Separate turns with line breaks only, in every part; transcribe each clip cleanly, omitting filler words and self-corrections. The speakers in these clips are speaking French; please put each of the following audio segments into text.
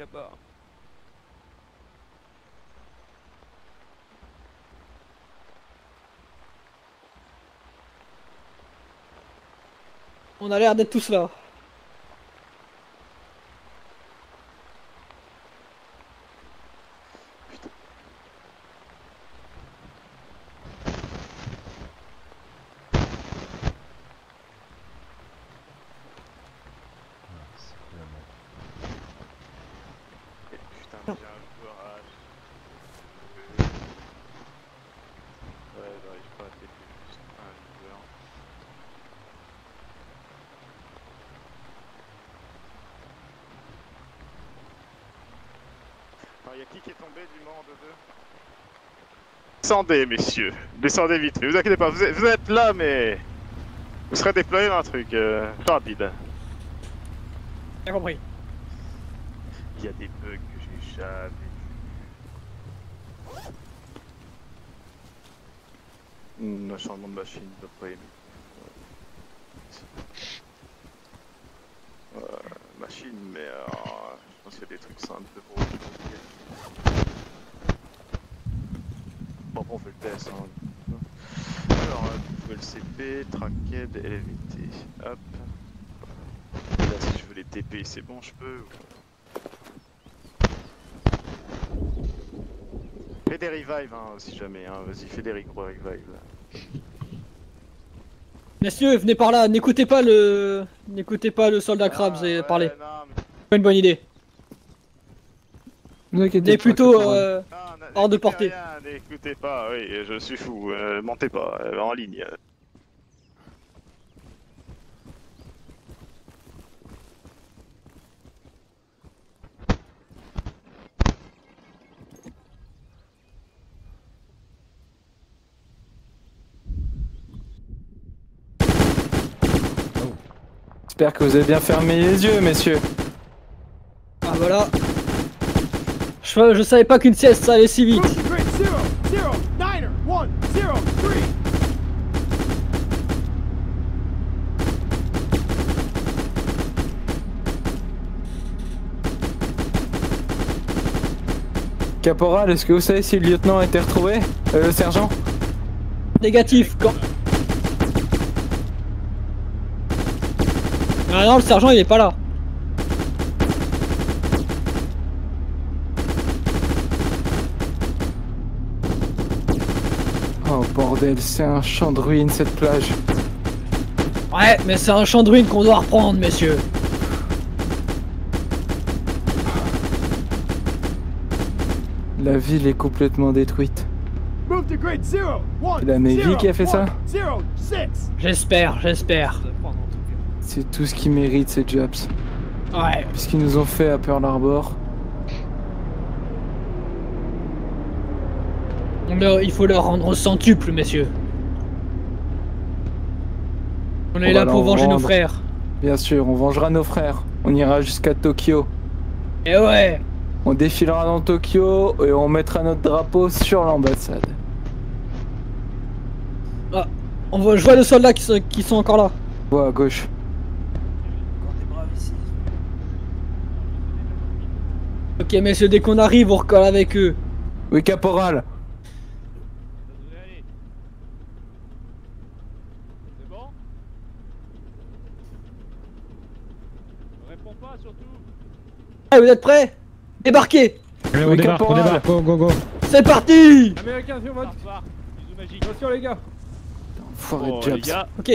là-bas.
On a l'air d'être tous là.
Putain, j'ai un courage. Ouais, j'arrive pas à taper juste un joueur. Alors, y'a qui est tombé du mort de deux? Descendez, messieurs. Descendez vite. Ne vous inquiétez pas, vous êtes là, mais... Vous serez déployés dans un truc rapide.
J'ai compris.
Il y a des bugs que j'ai jamais vus. Un changement de machine, je dois pas aimer. Machine, mais je pense qu'il y a des trucs simples pour aujourd'hui. Bon, on fait le test. Hein. Alors, nouvelle CP, Tracked, LVT. Hop. Là, si je veux les TP, c'est bon, je peux. Fais des revives, hein, si jamais. Hein. Vas-y, fais des revives. Là.
Messieurs, venez par là, n'écoutez pas le soldat Krabs et parlez.
Non, mais...
Pas une bonne idée.
Ne vous inquiétez
Il est
pas,
plutôt
caporal.
hors de portée.
N'écoutez pas, oui, je suis fou. Mentez pas, en ligne.
J'espère que vous avez bien fermé les yeux, messieurs.
Ah voilà. Je savais pas qu'une sieste ça allait si vite.
Caporal, est-ce que vous savez si le lieutenant a été retrouvé? Le sergent?
Négatif, quand... Ah non, le sergent il est pas là.
Oh bordel, c'est un champ de ruines cette plage.
Ouais, mais c'est un champ de ruines qu'on doit reprendre, messieurs.
La ville est complètement détruite. C'est la Navy qui a fait ça?
J'espère.
C'est tout ce qu'ils méritent ces jobs.
Ouais.
Puisqu'ils nous ont fait à Pearl Harbor.
Il faut leur rendre centuple, messieurs. On est
On
là
va
pour
leur
venger nos
rendre.
frères.
Bien sûr, on vengera nos frères. On ira jusqu'à Tokyo.
Et ouais.
On défilera dans Tokyo et on mettra notre drapeau sur l'ambassade.
Ah, je vois les soldats qui sont encore là.
Vois à gauche.
Ok, messieurs, dès qu'on arrive, on recolle avec eux.
Oui, caporal.
C'est bon? Réponds pas surtout.
Ah, vous êtes prêts? Débarquez.
Allez, on
Oui,
débarque,
caporal.
go, go, go.
C'est parti.
Américain sur votre...
Bisous magiques.
Attention les gars.
Enfoiré de
Bon,
jobs.
les gars,
Ok.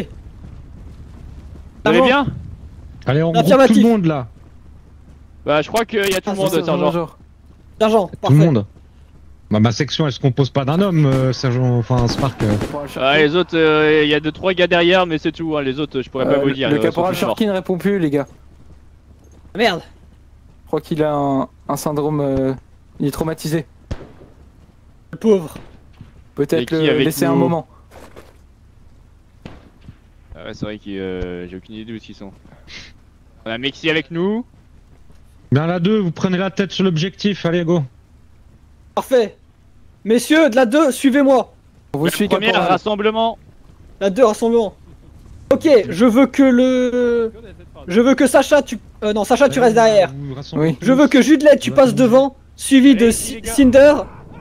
vous allez bien?
Allez, on groupe tout
Affirmatif.
le monde là.
Bah, je crois qu'il y a tout le monde,
c'est ça,
sergent.
major.
Sergent,
Tout
parfait.
le monde. Bah, ma section elle se compose pas d'un homme, sergent, enfin Spark.
Caporal Sharkin.
Ah, les autres, il y a 2-3 gars derrière, mais c'est tout. Hein. Les autres, je pourrais pas vous le dire.
Le
ils
caporal
sont tous morts.
Sharkin ne répond plus, les gars.
Merde.
Je crois qu'il a un syndrome. Il est traumatisé.
Le pauvre.
Et
Peut-être
qui
le
avec
laisser
nous
un moment.
Ah ouais, c'est vrai que j'ai aucune idée d'où ils sont. On a Mexi avec nous.
Bien la 2, vous prenez la tête sur l'objectif, allez go.
Parfait. Messieurs, de la 2, suivez-moi.
On vous suit,
Premier
caporal.
rassemblement.
La 2, rassemblement. Ok, je veux que Sacha, Non, Sacha, tu restes derrière.
Vous rassemblez
Oui.
Je veux que Judelet, tu passes devant, suivi de Cinder,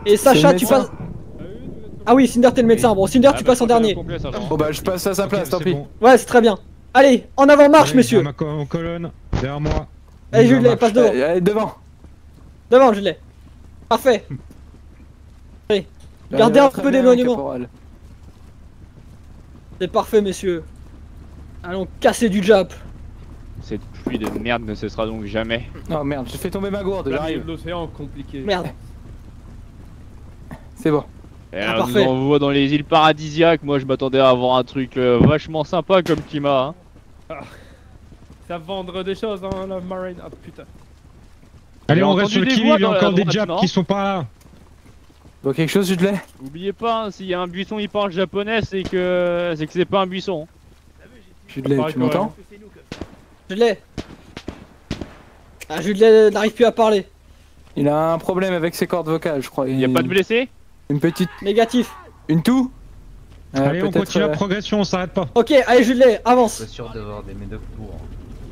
et Sacha,
le
tu
médecin.
passes... Ah oui, Cinder, t'es le médecin. Bon, Cinder, tu passes en dernier.
Bon bah je passe à sa place, tant pis.
Ouais, c'est très bien. Allez, en avant, marche, messieurs.
En colonne, derrière moi.
Allez,
On
Judelet,
marche.
passe devant.
Allez, devant.
Devant, Judelet. Parfait. Gardez un
Très
peu
bien,
d'éloignement.
caporal.
C'est parfait, messieurs. Allons casser du Jap.
Cette pluie de merde ne cessera donc jamais.
Oh merde, j'ai fait tomber ma gourde, j'arrive.
L'océan compliqué.
Merde.
C'est bon.
Et
Ah,
alors, nous
parfait.
envoie dans les îles paradisiaques. Moi, je m'attendais à avoir un truc vachement sympa comme climat. Hein.
Ça vendre des choses, hein, la marine. Ah putain.
Allez,
J'ai
on reste sur
entendu
le
des
qui-vive, il y
voix
a
dans
encore
la
des
droite,
Japs
non
qui sont pas là.
Bon, quelque chose, Judelet?
Oubliez pas, hein, s'il y a un buisson, il parle japonais, c'est que c'est pas un buisson.
Judelet,
Pareil
tu
quand
m'entends?
Judelet. Ah, Judelet n'arrive plus à parler.
Il a un problème avec ses cordes vocales, je crois.
Il y a pas de blessés?
Une petite...
Négatif.
Une toux?
Allez, on
peut-être,
continue la progression, on s'arrête pas.
Ok, allez, Judelet, avance.
Pas sûr d'avoir des médocs pour.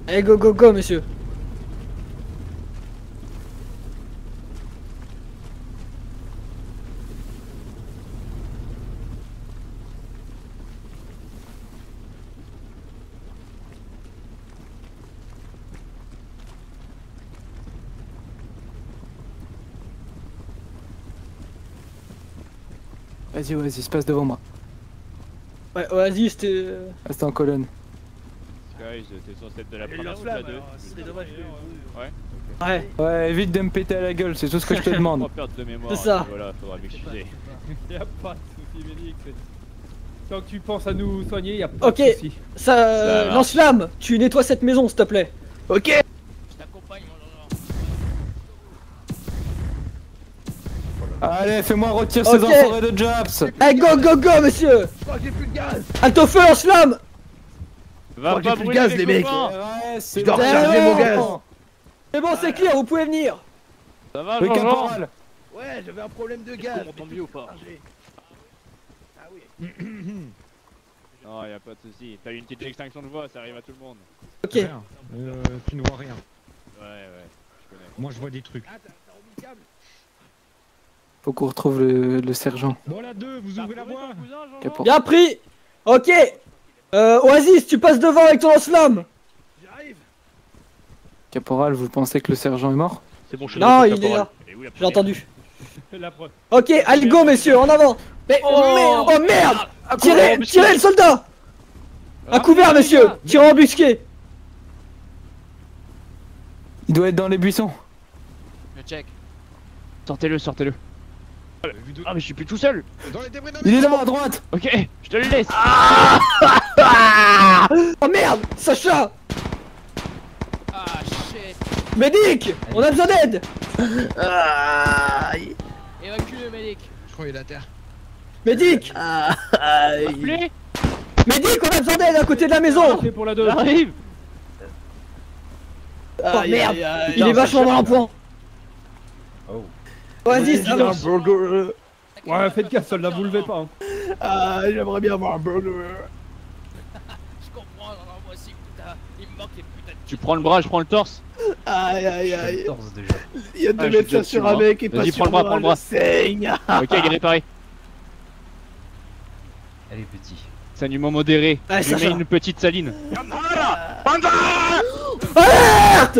Allez, go, go, go, messieurs.
Vas-y, vas-y, se passe devant moi.
Ouais, Oasis, t'es...
Reste en colonne.
Sky, t'es censé être de la première ou de la deux?
Ouais,
Ouais, évite de me péter à la gueule, c'est tout ce que je te demande.
Pas perdre de mémoire.
C'est ça.
Voilà, faudra m'excuser.
Y'a pas de soucis, Médic. Tant que tu penses à nous soigner, y'a pas
Ok.
de soucis.
ça...
marche.
Lance-flamme, tu nettoies cette maison, s'il te plaît.
Ok. Allez, fais-moi retirer ces
Ok.
enfoirés de Japs.
Allez, go, go, go, monsieur. Halte au feu, lance-flamme.
Va pas brûler les copains.
Ouais, c'est
dois
bon.
recharger mon gaz.
Bon.
C'est bon, c'est clair, vous pouvez venir.
Ça va,
Le
Jean-Jean?
caporal.
Ouais, j'avais un problème de gaz.
On m'entend mieux ou pas?
Ah oui.
Non, y'a pas de soucis. T'as eu une petite extinction de voix, ça arrive à tout le monde.
Ok.
Rien. Tu ne vois rien.
Ouais, je connais.
Moi, je vois des trucs.
Ah, t'as remis le câble.
Faut qu'on retrouve le sergent.
Bon, là, deux, vous ouvrez la voie.
Caporal.
Bien pris. Ok. Oasis, tu passes devant avec ton lance-flamme.
J'arrive.
Caporal, vous pensez que le sergent est mort?
C'est bon, je suis
Non,
de
il
retour,
est là.
caporal. Et oui, la
J'ai
première.
entendu.
La preuve.
Ok, allez, go, messieurs, en avant. Mais,
Oh,
oh merde. Tirez,
embusqué.
tirez le soldat. À couvert, messieurs. Tirez embusqué.
Il doit être dans les buissons.
Je check.
Sortez-le, sortez-le. Ah, mais je suis plus tout seul.
Dans les débris
Il est là, à droite.
Ok, je te le laisse.
Oh merde, Sacha.
Ah shit.
Médic, on a besoin d'aide.
Évacue le médic.
Je crois qu'il est à terre.
Médic,
Appelez.
Médic, on a besoin d'aide à côté de la maison.
C'est pour la 2.
J'arrive.
Oh merde, il est vachement mal en point.
Oh.
Oasis,
Un
avance.
burger.
Ouais, faites gaffe, soldat, vous levez pas. Hein.
Ah, j'aimerais bien avoir un burger.
Je comprends, alors moi aussi, putain. Il me manque les putains de.
Tu prends le bras, je prends le torse.
Aïe, aïe, aïe.
Torse déjà.
Il y a deux
Ah, j'ai
médecins
déjà
sur
dessus,
un
moi.
mec et pas
Vas-y,
sur
prends le bras,
moi,
prends le bras.
je saigne.
Ok, il est réparé.
Elle est petite.
Saignement modéré.
Allez,
Je lui mets
Sacha.
une petite saline.
Alerte.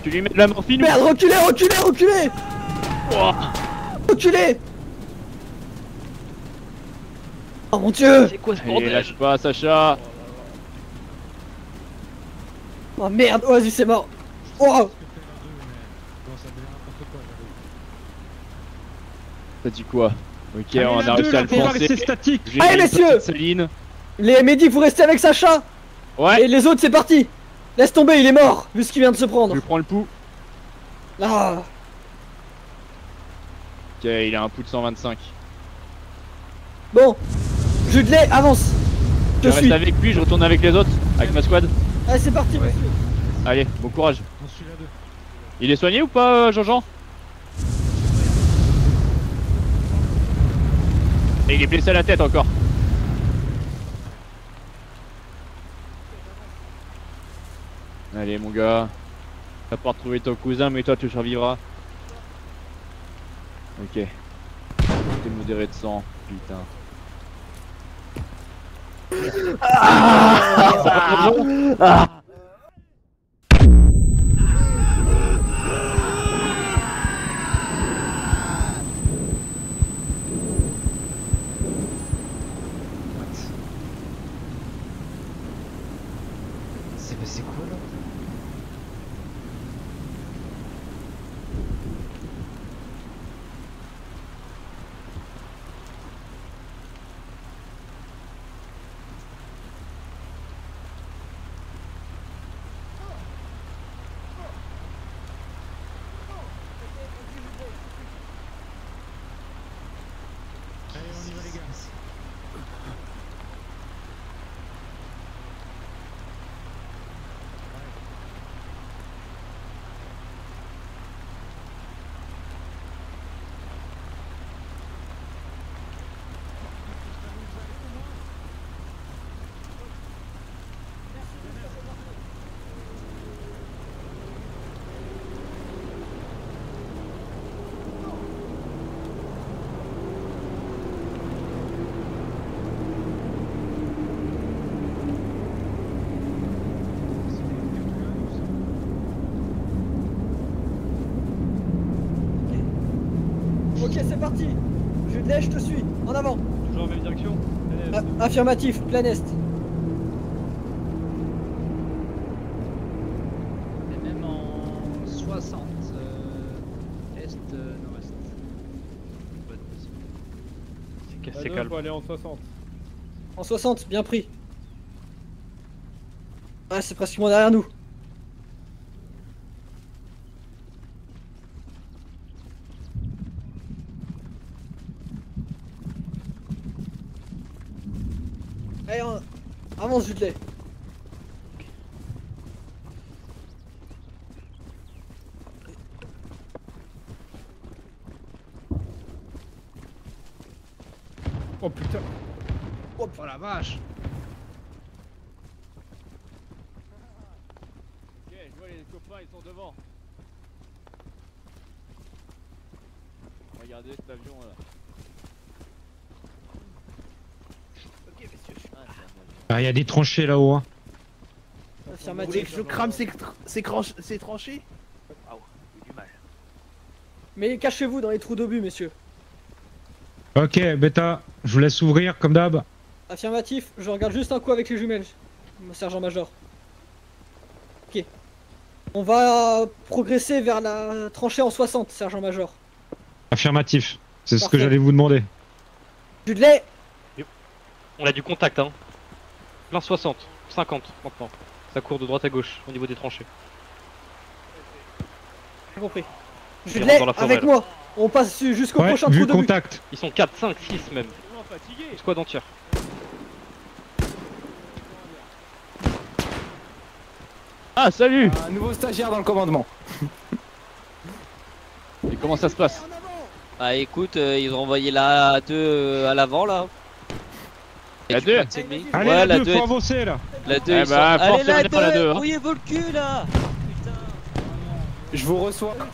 Tu lui mets de la morphine.
Merde, reculez, reculez, reculez.
Oh.
Reculez. Oh mon dieu.
C'est quoi ce
Allez,
bordel?
lâche pas, Sacha.
Oh merde, Oasis c'est mort. Oh.
Comment ça devient n'importe quoi, j'arrive.
T'as dit quoi? Ok,
Allez,
on
la
a réussi
deux,
à
là,
le
faut pas rester
penser.
statique.
J'ai
Allez,
mis une
messieurs.
petite saline.
Les médics, vous restez avec Sacha.
Ouais.
Et les autres, c'est parti. Laisse tomber, il est mort, vu ce qu'il vient de se prendre.
Je prends le pouls.
Ah.
Ok, il a un pouls de 125.
Bon. Judelet, avance.
Je
Je
reste
suis.
avec lui, je retourne avec les autres. Avec ma squad.
Allez, c'est parti,
Ouais.
monsieur.
Allez, bon courage.
On suit la deux.
Il est soigné ou pas, Jean-Jean? Et il est blessé à la tête encore. Allez mon gars. T'as pas retrouvé ton cousin mais toi tu survivras. Ok. T'es modéré de sang, putain.
C'est quoi là?
Allez, on y va les gars.
Ok, c'est parti. Judelet, je te suis. En avant.
Toujours en même direction.
Affirmatif, plein est.
Et même en 60, est, nord-est.
C'est calme. Faut aller en 60.
En 60, bien pris. Ah, c'est pratiquement derrière nous. Allez, avance Judelet.
Oh putain.
Oh la vache.
Ok, je vois les copains, ils sont devant. Regardez cet avion là.
Ok messieurs.
Ah, il y a des tranchées là-haut. Hein.
Vous voulez
Affirmatif.
que je crame ces tranchées? Ah ouais, j'ai du mal.
Mais cachez-vous dans les trous d'obus, messieurs.
Ok, Beta, je vous laisse ouvrir comme d'hab.
Affirmatif, je regarde juste un coup avec les jumelles, mon sergent-major. Ok. On va progresser vers la tranchée en 60, sergent-major.
Affirmatif, c'est ce que
Parfait.
j'allais vous demander.
Judelet.
On a du contact, hein. Plein 60, 50 maintenant. Ça court de droite à gauche au niveau des tranchées.
J'ai compris.
Ils
Judelet,
rentrent dans la forêt,
avec
là.
moi. On passe jusqu'au
Ouais,
prochain
vu
trou d'obus.
contact.
Ils sont 4, 5, 6 même. Une squad entière.
Ah salut.
Un nouveau stagiaire dans le commandement.
Et comment ça se passe?
Bah écoute, ils ont envoyé la 2 à l'avant là. Et
La
tu
2?
plaques ses ennemis.
Allez,
Ouais,
la 2, faut avancer là.
La 2,
Eh
ils sont...
bah,
Allez la
forcément, la 2,
2,
hein.
brouillez-vous le cul là. Putain.
Je vous reçois.
Pas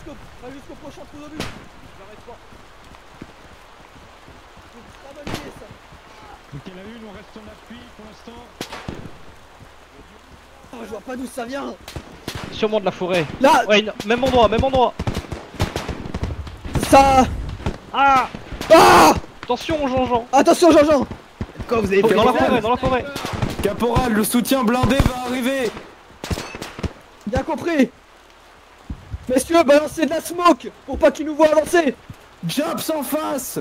jusqu'au prochain trou d'obus. J'arrête pas. C'est pas bonne idée, ça.
Ok, la une, on reste en appui pour l'instant.
Oh, je vois pas d'où ça vient.
Sûrement de la forêt.
Là,
Ouais, même endroit, même endroit.
ça.
Ah,
Ah.
attention Jean-Jean.
Attention, Jean-Jean.
Quand vous avez
Dans
fait
la forêt, dans la forêt.
Caporal, le soutien blindé va arriver.
Bien compris. Messieurs, balancez de la smoke pour pas qu'ils nous voient avancer.
Jump sans face.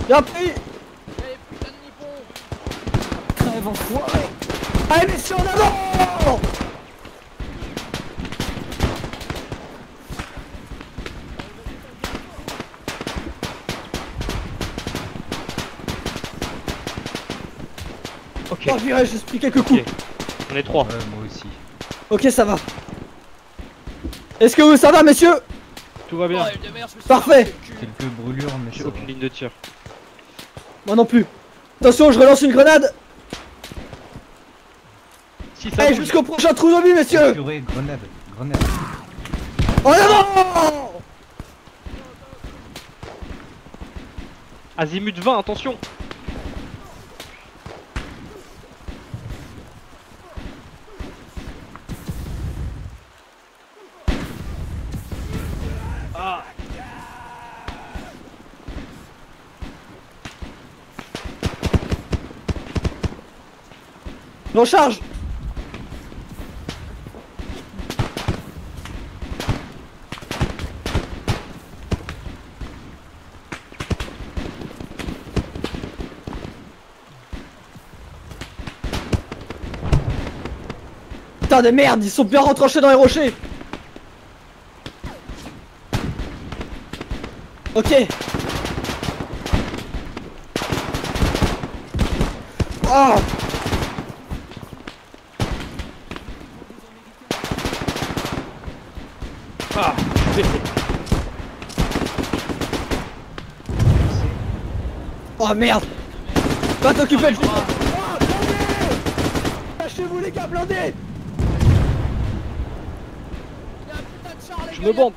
Bien pris.
Allez, putain de nippon.
Crève enfoiré.
Allez, messieurs, en avant.
Ok,
Oh, je dirais, j'ai pris quelques coups.
ok. On est 3.
Ouais, moi aussi.
Ok, ça va. Est-ce que ça va, messieurs?
Tout va bien.
Oh, une demi-heure, je me suis
Parfait.
arraché le cul.
Quelques brûlures, mais
J'ai
ça va.
aucune ligne de tir.
Moi non plus. Attention, je relance une grenade.
Si ça
Allez,
bouge.
jusqu'au prochain trou d'obus, messieurs.
Purée, grenade, grenade.
En avant.
Azimut 20, attention. Ah.
Recharge. Putain de merde, ils sont bien retranchés dans les rochers. Ok. Oh.
Ah.
Oh merde. Va t'occuper de... Oh, lâchez-vous les gars, blindés.
Je me bande.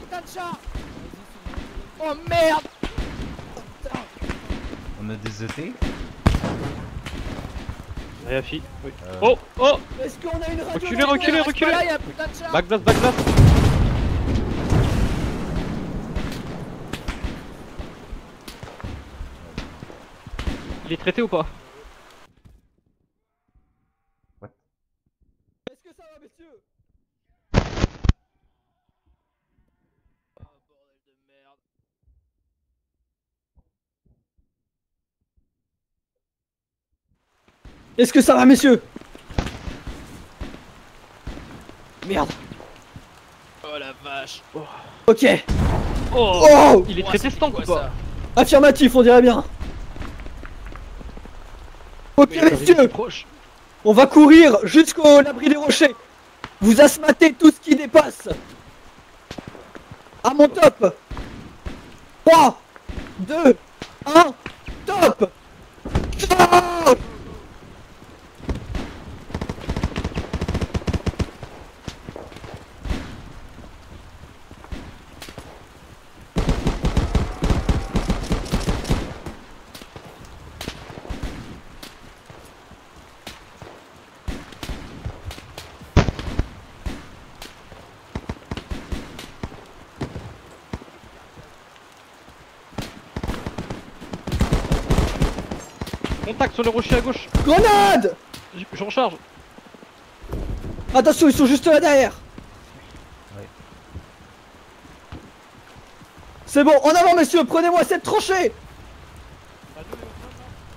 Oh merde.
On a des ET.
Réafi. Oui. Oh, oh.
Est-ce qu'on a une radio?
Reculez, reculez, reculez.
Là, y a un putain de char.
Backblast, backblast. Il est traité ou pas?
Est-ce que ça va, messieurs? Est-ce que ça va, messieurs? Merde.
Oh la vache.
Ok.
Oh,
Oh.
il est traité stank ou pas?
Affirmatif, on dirait bien. Ok, messieurs,
Proche.
on va courir jusqu'au l'abri des rochers. Vous asthmatez tout ce qui dépasse. À mon top. 3, 2, 1, top. Top.
Contact sur les rochers à gauche.
Grenade.
Je recharge.
Attention, ils sont juste là derrière.
Ouais.
C'est bon, en avant, messieurs, prenez-moi cette tranchée.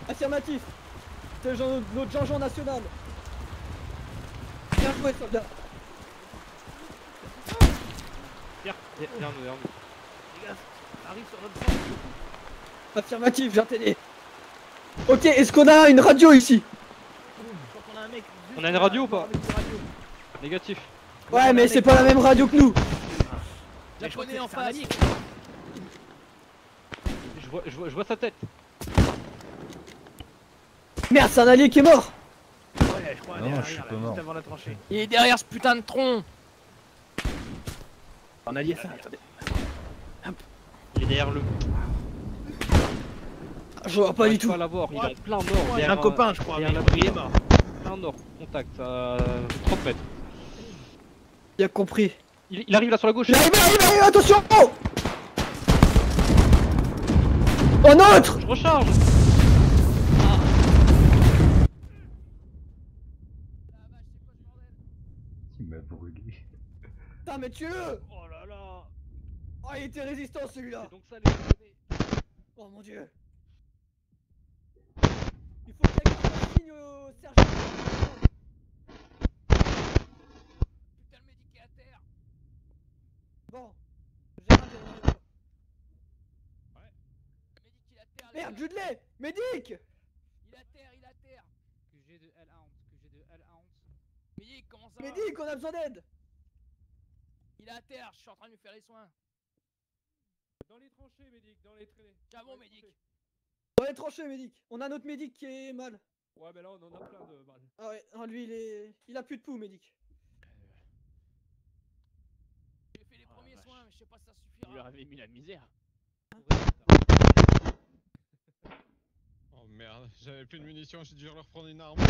Affirmatif. C'est notre Jean-Jean national. Bien joué, soldat.
Viens nous, viens nous.
Les gars, arrive sur notre front.
Affirmatif, j'ai t'aider. Ok, est-ce qu'on a une radio ici?
Je crois qu'on a un mec.
On a une radio ou pas? Négatif.
Ouais, mais c'est pas la même radio que nous.
Japonais en face.
Je vois sa tête.
Merde, c'est un allié qui est mort.
Ouais, je crois.
Non,
derrière,
je suis
là,
pas mort.
juste avant la tranchée. Il est derrière ce putain de tronc. On a lié ça, attendez.
Il est derrière le.
Je vois pas du tout.
Pas l'avoir, il est en plein nord.
Il y a
derrière,
un copain, je crois.
derrière
Mais
l'abri.
il est mort.
Plein nord. Contact à 30 mètres.
Bien compris.
Il arrive là sur la gauche.
Il arrive, attention. Oh, un autre.
Je recharge.
Il m'a brûlé.
Putain, mais tue-le.
Oh là là.
Oh, il était résistant celui-là.
C'est donc ça les Japonais.
Oh mon dieu. Il faut que quelqu'un fasse signe au sergent.
Putain, le médic est à terre.
Bon. J'ai raté, on est d'accord.
Le médic il est à terre. les
Merde,
gars.
Judelé. Médic.
Il est à terre, il est à terre.
QG de L1,
Médic, comment ça va?
Médic, on a besoin d'aide.
Il est à terre, je suis en train de lui faire les soins.
Dans les tranchées, médic, dans les traits.
Tiens bon, médic.
Dans les tranchées, médic. On a notre médic qui est mal.
Ouais, mais là, on en a plein de balles.
Ah ouais, non, lui, il a plus de pouls, Médic.
J'ai fait les premiers soins, mais je sais pas si ça
Vous
suffira.
leur avez mis la misère.
Oh merde, j'avais plus de munitions, j'ai dû leur prendre une arme.
Ça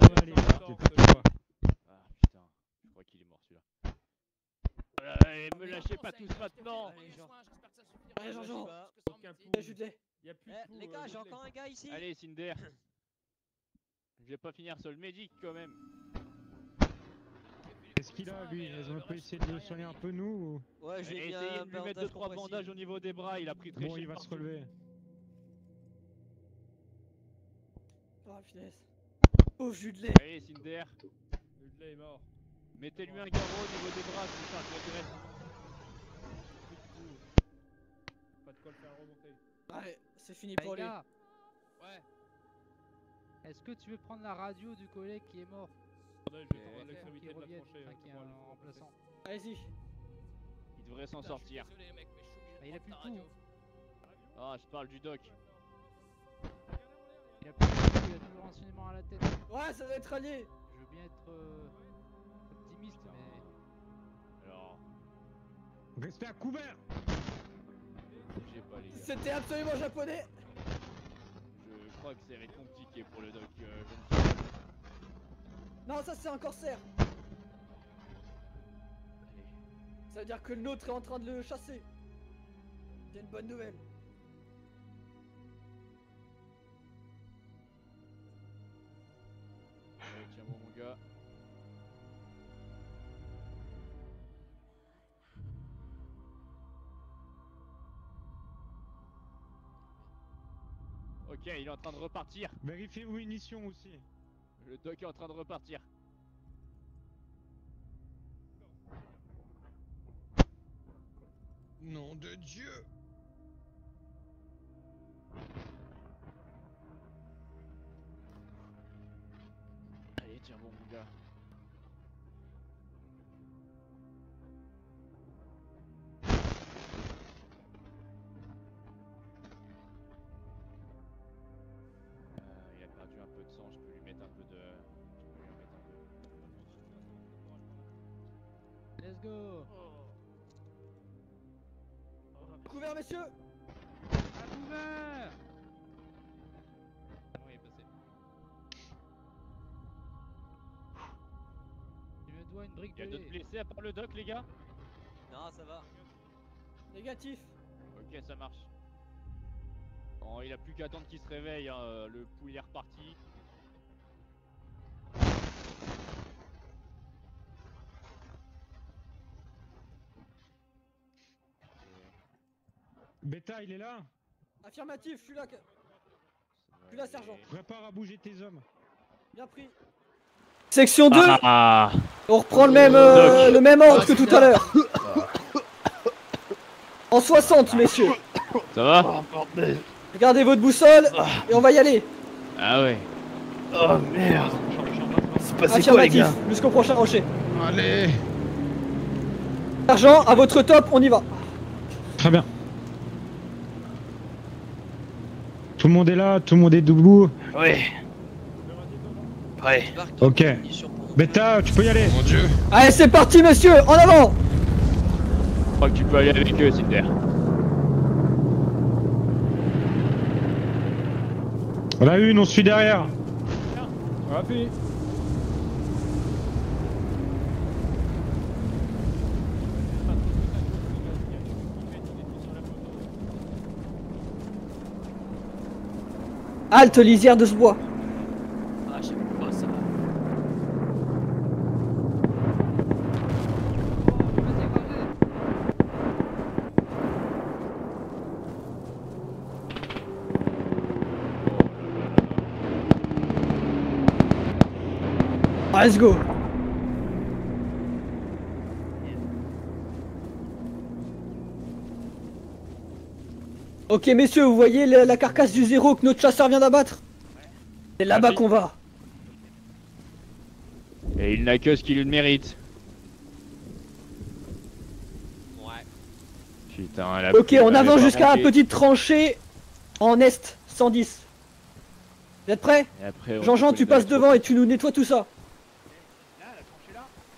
va aller, t'inquiète pas.
Ah putain, je crois qu'il est mort celui-là. Allez, me lâchez pas tous maintenant.
Allez, Jean. J'espère que ça suffira.
Allez, Jean-Jean.
Aucun pouls.
Judelet.
Y'a plus de pouls.
Les gars, j'ai encore un gars ici.
Allez, Cinder. Je vais pas finir sur le médic quand même.
Qu'est-ce qu'il a lui? On peut essayer de le soigner un peu nous ou...
Ouais, j'ai mis
Essayez
un
de lui mettre 2-3 bandages au niveau des bras, il a pris très
Bon,
cher
il va se
partout.
relever.
Oh, punaise. Oh, Judelet.
Allez, Cinder.
Judelet est mort.
Mettez-lui un garrot au niveau des bras, je charge la graisse.
Pas de quoi le faire remonter.
Ouais, c'est fini
Les
pour lui.
gars. Ouais. Est-ce que tu veux prendre la radio du collègue qui est mort?
Je vais tendre à
Qui
l'extrémité de la
revienne,
tranchée.
enfin, qui est un remplaçant.
Allez-y.
Il devrait s'en sortir.
Désolé, mec, mais je suis obligé de Ah, il a prendre plus ta de radio.
Ah, je parle du doc.
Il a plus de pouls, il a toujours un renseignement à la tête.
Ouais, ça doit être allié.
Je veux bien être optimiste, mais.
Alors,
Restez à couvert!
j'ai pas les gars.
C'était absolument japonais.
Je crois que ça va être compliqué pour le doc. Je ne sais pas.
Non, ça c'est un corsaire.
Allez.
Ça veut dire que le nôtre est en train de le chasser. C'est une bonne nouvelle.
Allez, tiens bon mon gars. Ok, il est en train de repartir.
Vérifiez vos munitions aussi.
Le doc est en train de repartir.
Nom de Dieu!
Allez, tiens bon mon gars. Il a perdu un peu de sang, je peux lui mettre un peu de... Je peux lui en mettre un peu.
Let's go!
Couvert, messieurs.
À couvert!
Bon, il est passé.
Tu me dois une brique
Il y a
de
d'autres
lait.
blessés à part le doc, les gars?
Non, ça va.
Négatif.
Ok, ça marche. Bon, il a plus qu'à attendre qu'il se réveille, hein. Le pouls il est reparti.
Beta, il est là?
Affirmatif, je suis là. Je suis là, sergent.
Prépare à bouger tes hommes.
Bien pris. Section 2.
Ah,
On reprend le même ordre que tout à l'heure. En 60, messieurs.
ça va?
Regardez votre boussole et on va y aller.
Ah ouais.
Oh merde. C'est passé quoi les
Affirmatif,
gars?
jusqu'au prochain rocher.
Allez!
Sergent, à votre top, on y va.
Très bien. Tout le monde est là, tout le monde est debout.
Ouais. Prêt.
Ok. Beta, tu peux y aller. Mon Dieu.
Allez, c'est parti, messieurs, en avant.
Je crois que tu peux aller avec eux, Cinder.
On a une, on suit derrière.
Rafi.
Halte, lisière de ce bois.
Ah, je sais pas ça.
Let's go. Ok, messieurs, vous voyez la carcasse du zéro que notre chasseur vient d'abattre? C'est là-bas qu'on va.
Et il n'a que ce qu'il mérite.
Ouais.
Putain, la
Ok,
pluie
on
m'avait
avance
pas
jusqu'à la
manqué.
petite tranchée en est, 110. Vous êtes prêts?
Et après, on
Jean-Jean,
peut
tu
les
passes
mettre
devant et tu nous nettoies tout ça.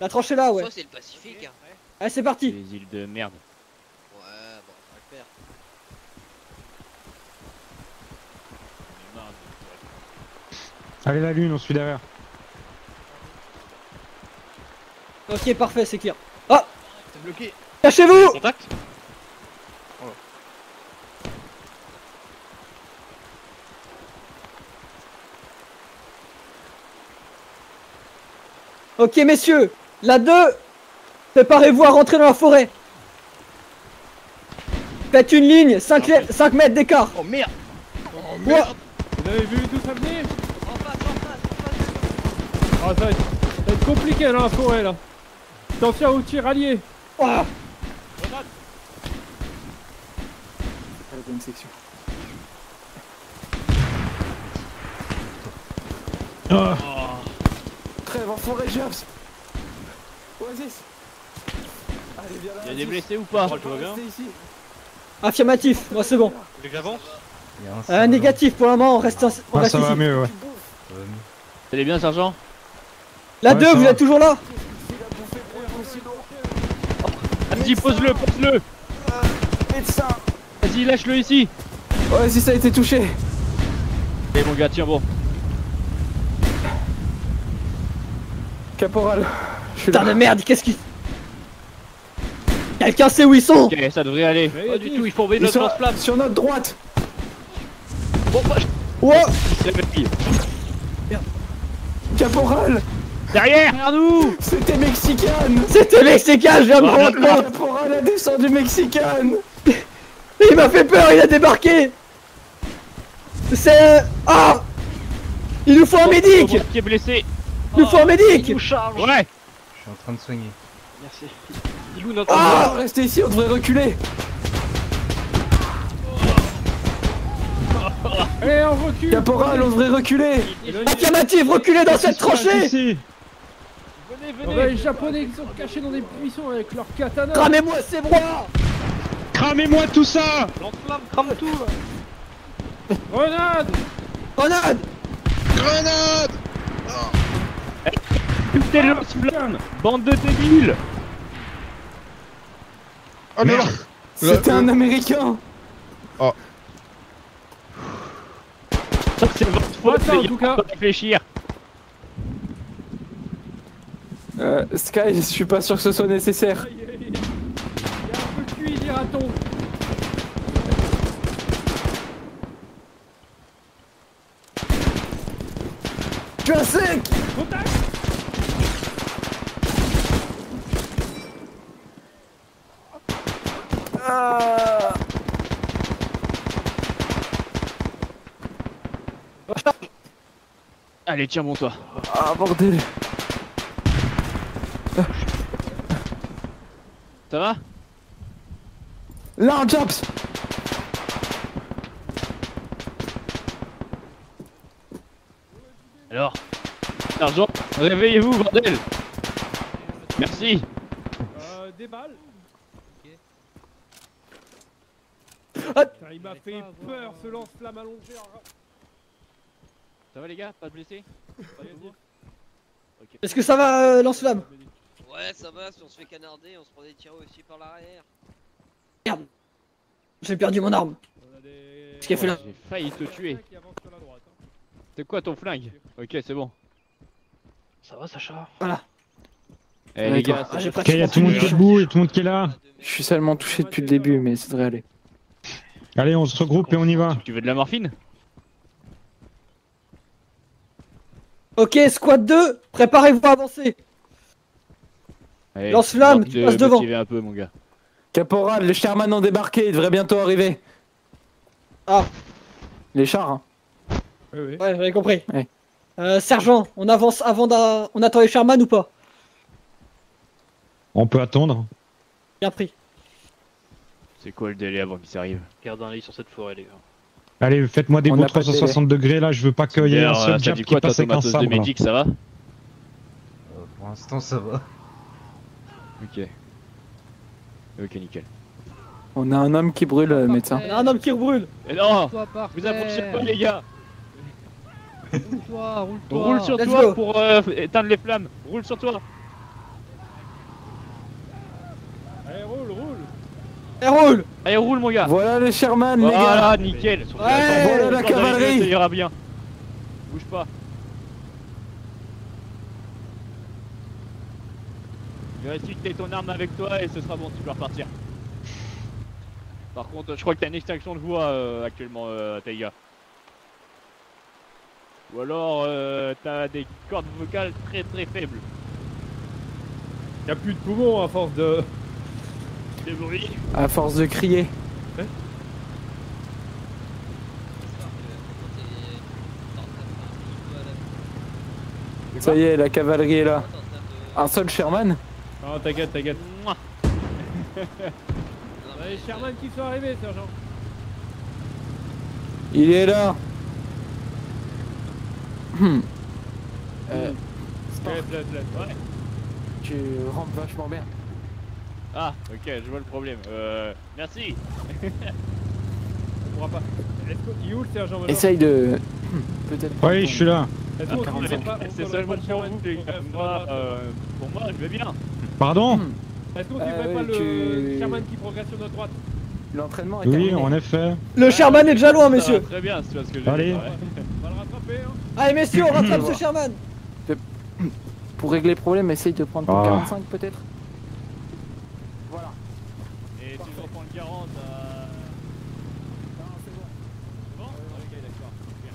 La tranchée là, ouais.
Ça, c'est le Pacifique. Hein.
Allez, c'est
au-
parti.
les îles de merde.
Ouais, bon, ça va le faire.
Allez, la lune, on suit derrière.
Ok, parfait, c'est clair. Ah,
C'est bloqué.
cachez-vous.
Contact.
Ok, messieurs, la 2, préparez-vous à rentrer dans la forêt. Faites une ligne, 5 mètres d'écart.
Oh merde.
Ouais.
Vous avez vu d'où ça venait?
En face, en face, en face.
Ah, ça va être compliqué dans la forêt là. Attention aux tirailliers.
Ah.
C'est la bonne section. Trêve en forêt, Jobs. Oasis. Allez, viens là.
Y'a des blessés ou pas?
Tout va bien. Ici.
Affirmatif, moi c'est bon.
Vous voulez que j'avance?
Négatif pour le moment, on reste, on
Ah,
reste
ça va
ici.
mieux, ouais.
Vous allez bien, sergent?
La
Ouais,
2,
ça
vous
va.
êtes toujours là?
Vas-y, pose-le, pose-le!
Médecin.
Vas-y, lâche-le ici!
Oasis a été touché.
Eh mon gars, tiens bon.
Caporal. Je suis
Putain
là.
de merde, qu'est-ce qui... Quelqu'un sait où ils sont?
Ok, ça devrait aller.
Mais
Pas du tout, il faut envoyer
Ils
notre
sont
lance-flamme.
sur notre droite.
Bon, bah,
Ouais.
c'est la fille.
Caporal.
Derrière nous!
C'était Mexicaine.
C'était mexicain, je viens de me rendre compte.
Caporal a descendu Mexicaine.
Il m'a fait peur, il a débarqué. C'est... Ah. Il nous faut un médic.
Qui est blessé?
Il nous faut un médic.
Ouais!
Je suis en train de soigner.
Merci. Il est où notre...
Ah, restez ici, on devrait reculer.
Allez, on recule.
Caporal, on devrait reculer.
Affirmatif, reculez dans cette tranchée.
Ici.
Venez,
On
venez!
va les japonais qui sont cachés dans des buissons avec leurs katanas.
Cramez-moi ces bras.
Cramez-moi tout ça.
Lance-flamme, crame tout.
Grenade.
Grenade.
Grenade.
Putain, le lance-flamme! Bande de débiles!
Oh non.
C'était un Américain.
Ça, c'est votre faute,
Attends, en
les
tout
gars,
cas.
faut réfléchir!
Sky, je suis pas sûr que ce soit nécessaire.
Aïe, aïe, aïe. Il y a un peu de cuit, dira-t-on.
Je suis à sec.
Contact.
Ah.
Allez, tiens bon toi.
Ah, bordel.
Ça va?
Là, Jobs.
Alors? Sergent, réveillez-vous, bordel! Merci!
Des balles.
Ah.
Putain, il m'a fait peur ce lance-flamme allongé.
Ça va les gars? Pas de blessés? Pas de nouveau? Ok.
Est-ce que ça va, lance-flamme?
Ouais, ça va, si on se fait canarder, on se prend des tirs aussi par l'arrière.
Merde. J'ai perdu mon arme. Ce qu'il a fait là.
J'ai failli te tuer. C'est quoi ton flingue? Ok, c'est bon.
Ça va, Sacha?
Voilà.
Eh
Ouais,
les
toi.
gars,
Ah, j'ai
ça...
pas
Ok, y a tout le monde qui est debout, y a tout le monde qui est là.
Je suis seulement touché depuis le début, mais ça devrait aller.
Allez, on se regroupe et on y va.
Tu veux de la morphine?
Ok, squad 2, préparez-vous à avancer.
Allez,
Lance-flamme,
te
tu passes devant.
motiver un peu mon gars.
Caporal, les Sherman ont débarqué, ils devraient bientôt arriver.
Ah.
Les chars, hein.
Oui, oui.
Ouais, j'avais compris.
Ouais.
Sergent, on avance avant on attend les Sherman ou pas?
On peut attendre.
Bien pris.
C'est quoi le délai avant qu'il s'arrive?
Garde un lit sur cette forêt, les gars.
Allez, faites-moi des
On
bons
n'a pas de
360 degrés là, je veux pas qu'il y ait un
D'ailleurs,
seul
ça
jab
dit
qui
quoi ta
passe avec un
tomatos de
sabre. là.
médic, ça va?
Pour l'instant, ça va.
Ok. Ok, nickel.
On a un homme qui brûle, médecin.
Il y a un homme qui brûle.
Et non,
Roule-toi par
vous approchez
terre.
pas les gars.
Roule-toi, roule-toi.
Roule sur
Let's
toi
go.
pour éteindre les flammes. Roule sur toi.
Allez, roule, roule.
Et roule.
Allez, roule mon gars.
Voilà les Sherman, les gars.
Voilà, nickel.
Ouais.
Voilà la cavalerie.
Ça ira bien. Bouge pas. Vérifie que t'aies ton arme avec toi et ce sera bon, tu peux repartir. Par contre, je crois que t'as une extinction de voix actuellement, Taiga. Ou alors t'as des cordes vocales très très faibles.
Y'a plus de poumons à force de.
Des bruits.
À force de crier. Ça y est, la cavalerie est là. Un seul Sherman?
Non, t'inquiète, t'inquiète.
Mouah.
Les Sherman qui sont arrivés, sergent.
Il est là.
Ouais.
Tu rampes vachement bien.
Ah, ok, je vois le problème. Merci.
On pourra pas. Il est où le sergent maintenant?
Essaye de... Peut-être...
Oui, je suis là.
Est-ce qu'on
45.
connaît pas- on
C'est
connaît
seulement
pas le
pour
Sherman
vous,
qui
les gars.
progresse
Moi,
sur notre droite
pour moi, je vais bien.
Pardon?
Est-ce qu'on suivrait pas le
tu-
Sherman qui progresse sur notre droite?
L'entraînement est
Oui,
terminé.
en effet.
Le Sherman est déjà loin,
Ça va
messieurs.
très bien, si tu vois ce que je veux
Allez.
dire. Ouais.
On va le rattraper, hein.
Allez, messieurs, on rattrape ce Sherman.
Pour régler le problème, essaye de prendre ton
Ah.
45 peut-être. Voilà.
Et tu reprends le 40 à... C'est bon? Ok, d'accord. Bien.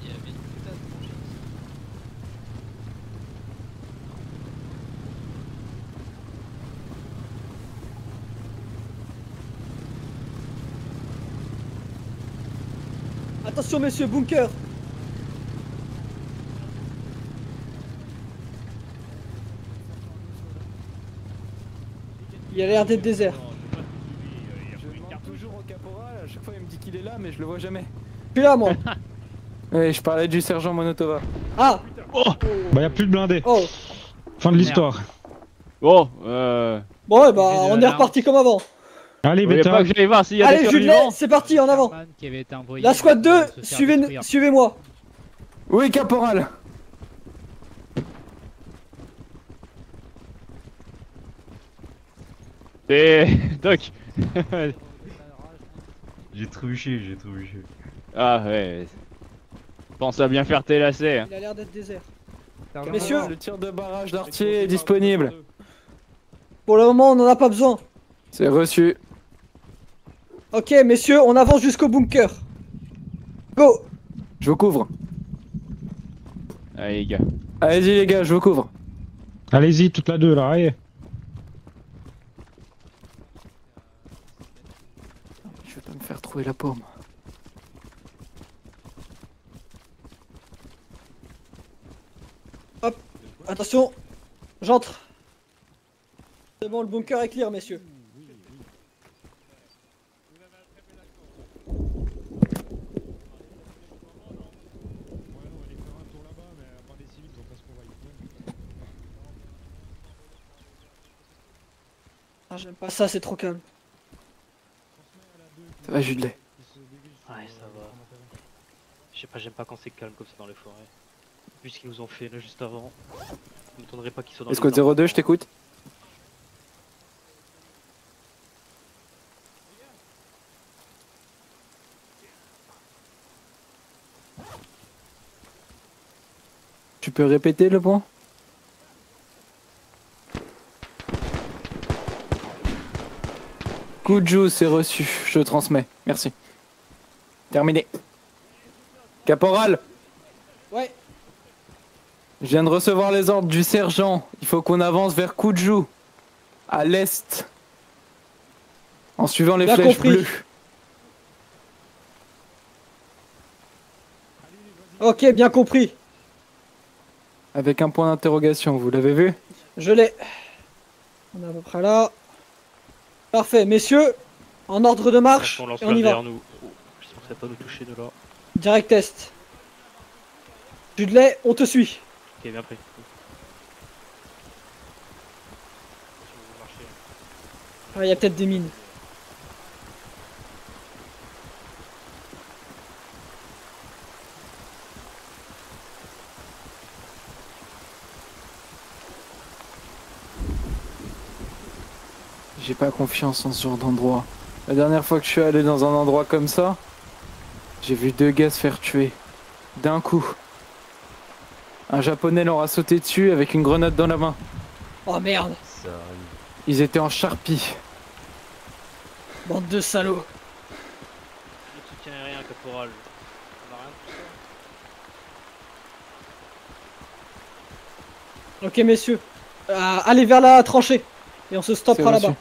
Il y avait une putain de prochaine.
Attention, messieurs, bunker. Il a l'air d'être désert.
Je demande toujours au caporal, à chaque fois il me dit qu'il est là, mais je le vois jamais.
Je suis là, moi.
Ouais, je parlais du sergent Monotova.
Ah.
Bah, y a plus de blindés.
Oh.
Fin de l'histoire.
Bon,
Bon, ouais, bah, on est reparti comme avant.
Allez,
il faut
bêta.
pas que j'aille voir s'il y a des
Allez, Judelet,
survivants.
c'est parti, en avant.
Sherman qui avait été envoyé
La squad 2,
pour se faire détruire.
suivez-moi.
Oui, caporal.
Et... Doc.
J'ai trébuché, j'ai trébuché.
Ah ouais. Pense à bien faire tes lacets.
Il a l'air d'être désert.
Sergent,
Messieurs.
le tir de barrage d'artier est disponible.
Pour le moment, on n'en a pas besoin.
C'est reçu.
Ok, messieurs, on avance jusqu'au bunker. Go.
Je vous couvre.
Allez les gars.
Allez-y les gars, je vous couvre.
Allez-y, toute la deux là, allez.
Je vais pas me faire trouver la paume.
Hop. Attention. J'entre. C'est bon, le bunker est clear, messieurs. Ah, j'aime pas ça, c'est trop calme.
Ça va, Judelet.
Ouais, ça va. Je sais pas, j'aime pas quand c'est calme comme ça dans les forêts. Vu ce qu'ils nous ont fait là juste avant, je m'étonnerais pas qu'ils soient dans
Escouade
les
02, je t'écoute. Tu peux répéter le point? Kuju, c'est reçu. Je transmets. Merci. Terminé. Caporal,
Ouais.
je viens de recevoir les ordres du sergent. Il faut qu'on avance vers Kuju, à l'est, en suivant les
Bien
flèches
compris.
bleues.
Ok, bien compris.
Avec un point d'interrogation, vous l'avez vu?
Je l'ai. On est à peu près là. Parfait, messieurs. En ordre de marche.
On lance
Et on y va.
vers nous. Oh, j'espère que ça va pas nous toucher de là.
Direct test. Judelet, on te suit.
Ok, bien pris.
Ah, il y a peut-être des mines.
J'ai pas confiance en ce genre d'endroit. La dernière fois que je suis allé dans un endroit comme ça, j'ai vu 2 gars se faire tuer. D'un coup. Un japonais leur a sauté dessus avec une grenade dans la main.
Oh merde.
Ça arrive.
Ils étaient en charpie.
Bande de salauds.
Ne soutiens rien, caporal. On a rien de tout ça.
Ok messieurs, allez vers la tranchée et on se stoppera
C'est reçu.
là-bas.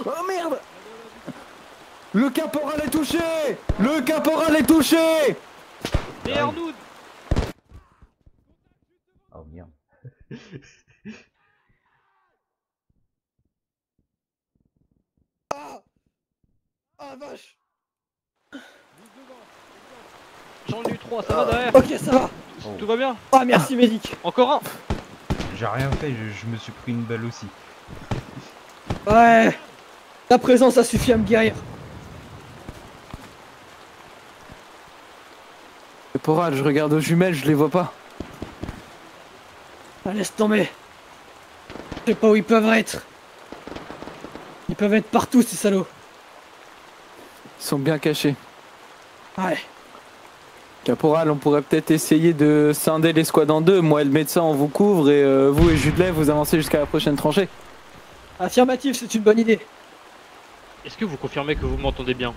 Oh merde! Le caporal est touché! Le caporal est touché!
Derrière nous!
Oh merde.
Ah vache.
J'en ai eu 3, ça va derrière?
Ok ça va.
Tout va bien?
Ah merci médic.
Encore un!
J'ai rien fait, je me suis pris une balle aussi.
Ouais. Ta présence a suffi à me guérir.
Caporal, je regarde aux jumelles, je les vois pas.
Ah, laisse tomber. Je sais pas où ils peuvent être. Ils peuvent être partout ces salauds.
Ils sont bien cachés.
Ouais.
Caporal, on pourrait peut-être essayer de scinder l'escouade en deux. Moi et le médecin, on vous couvre et vous et Judelet, vous avancez jusqu'à la prochaine tranchée.
Affirmatif, c'est une bonne idée.
Est-ce que vous confirmez que vous m'entendez bien?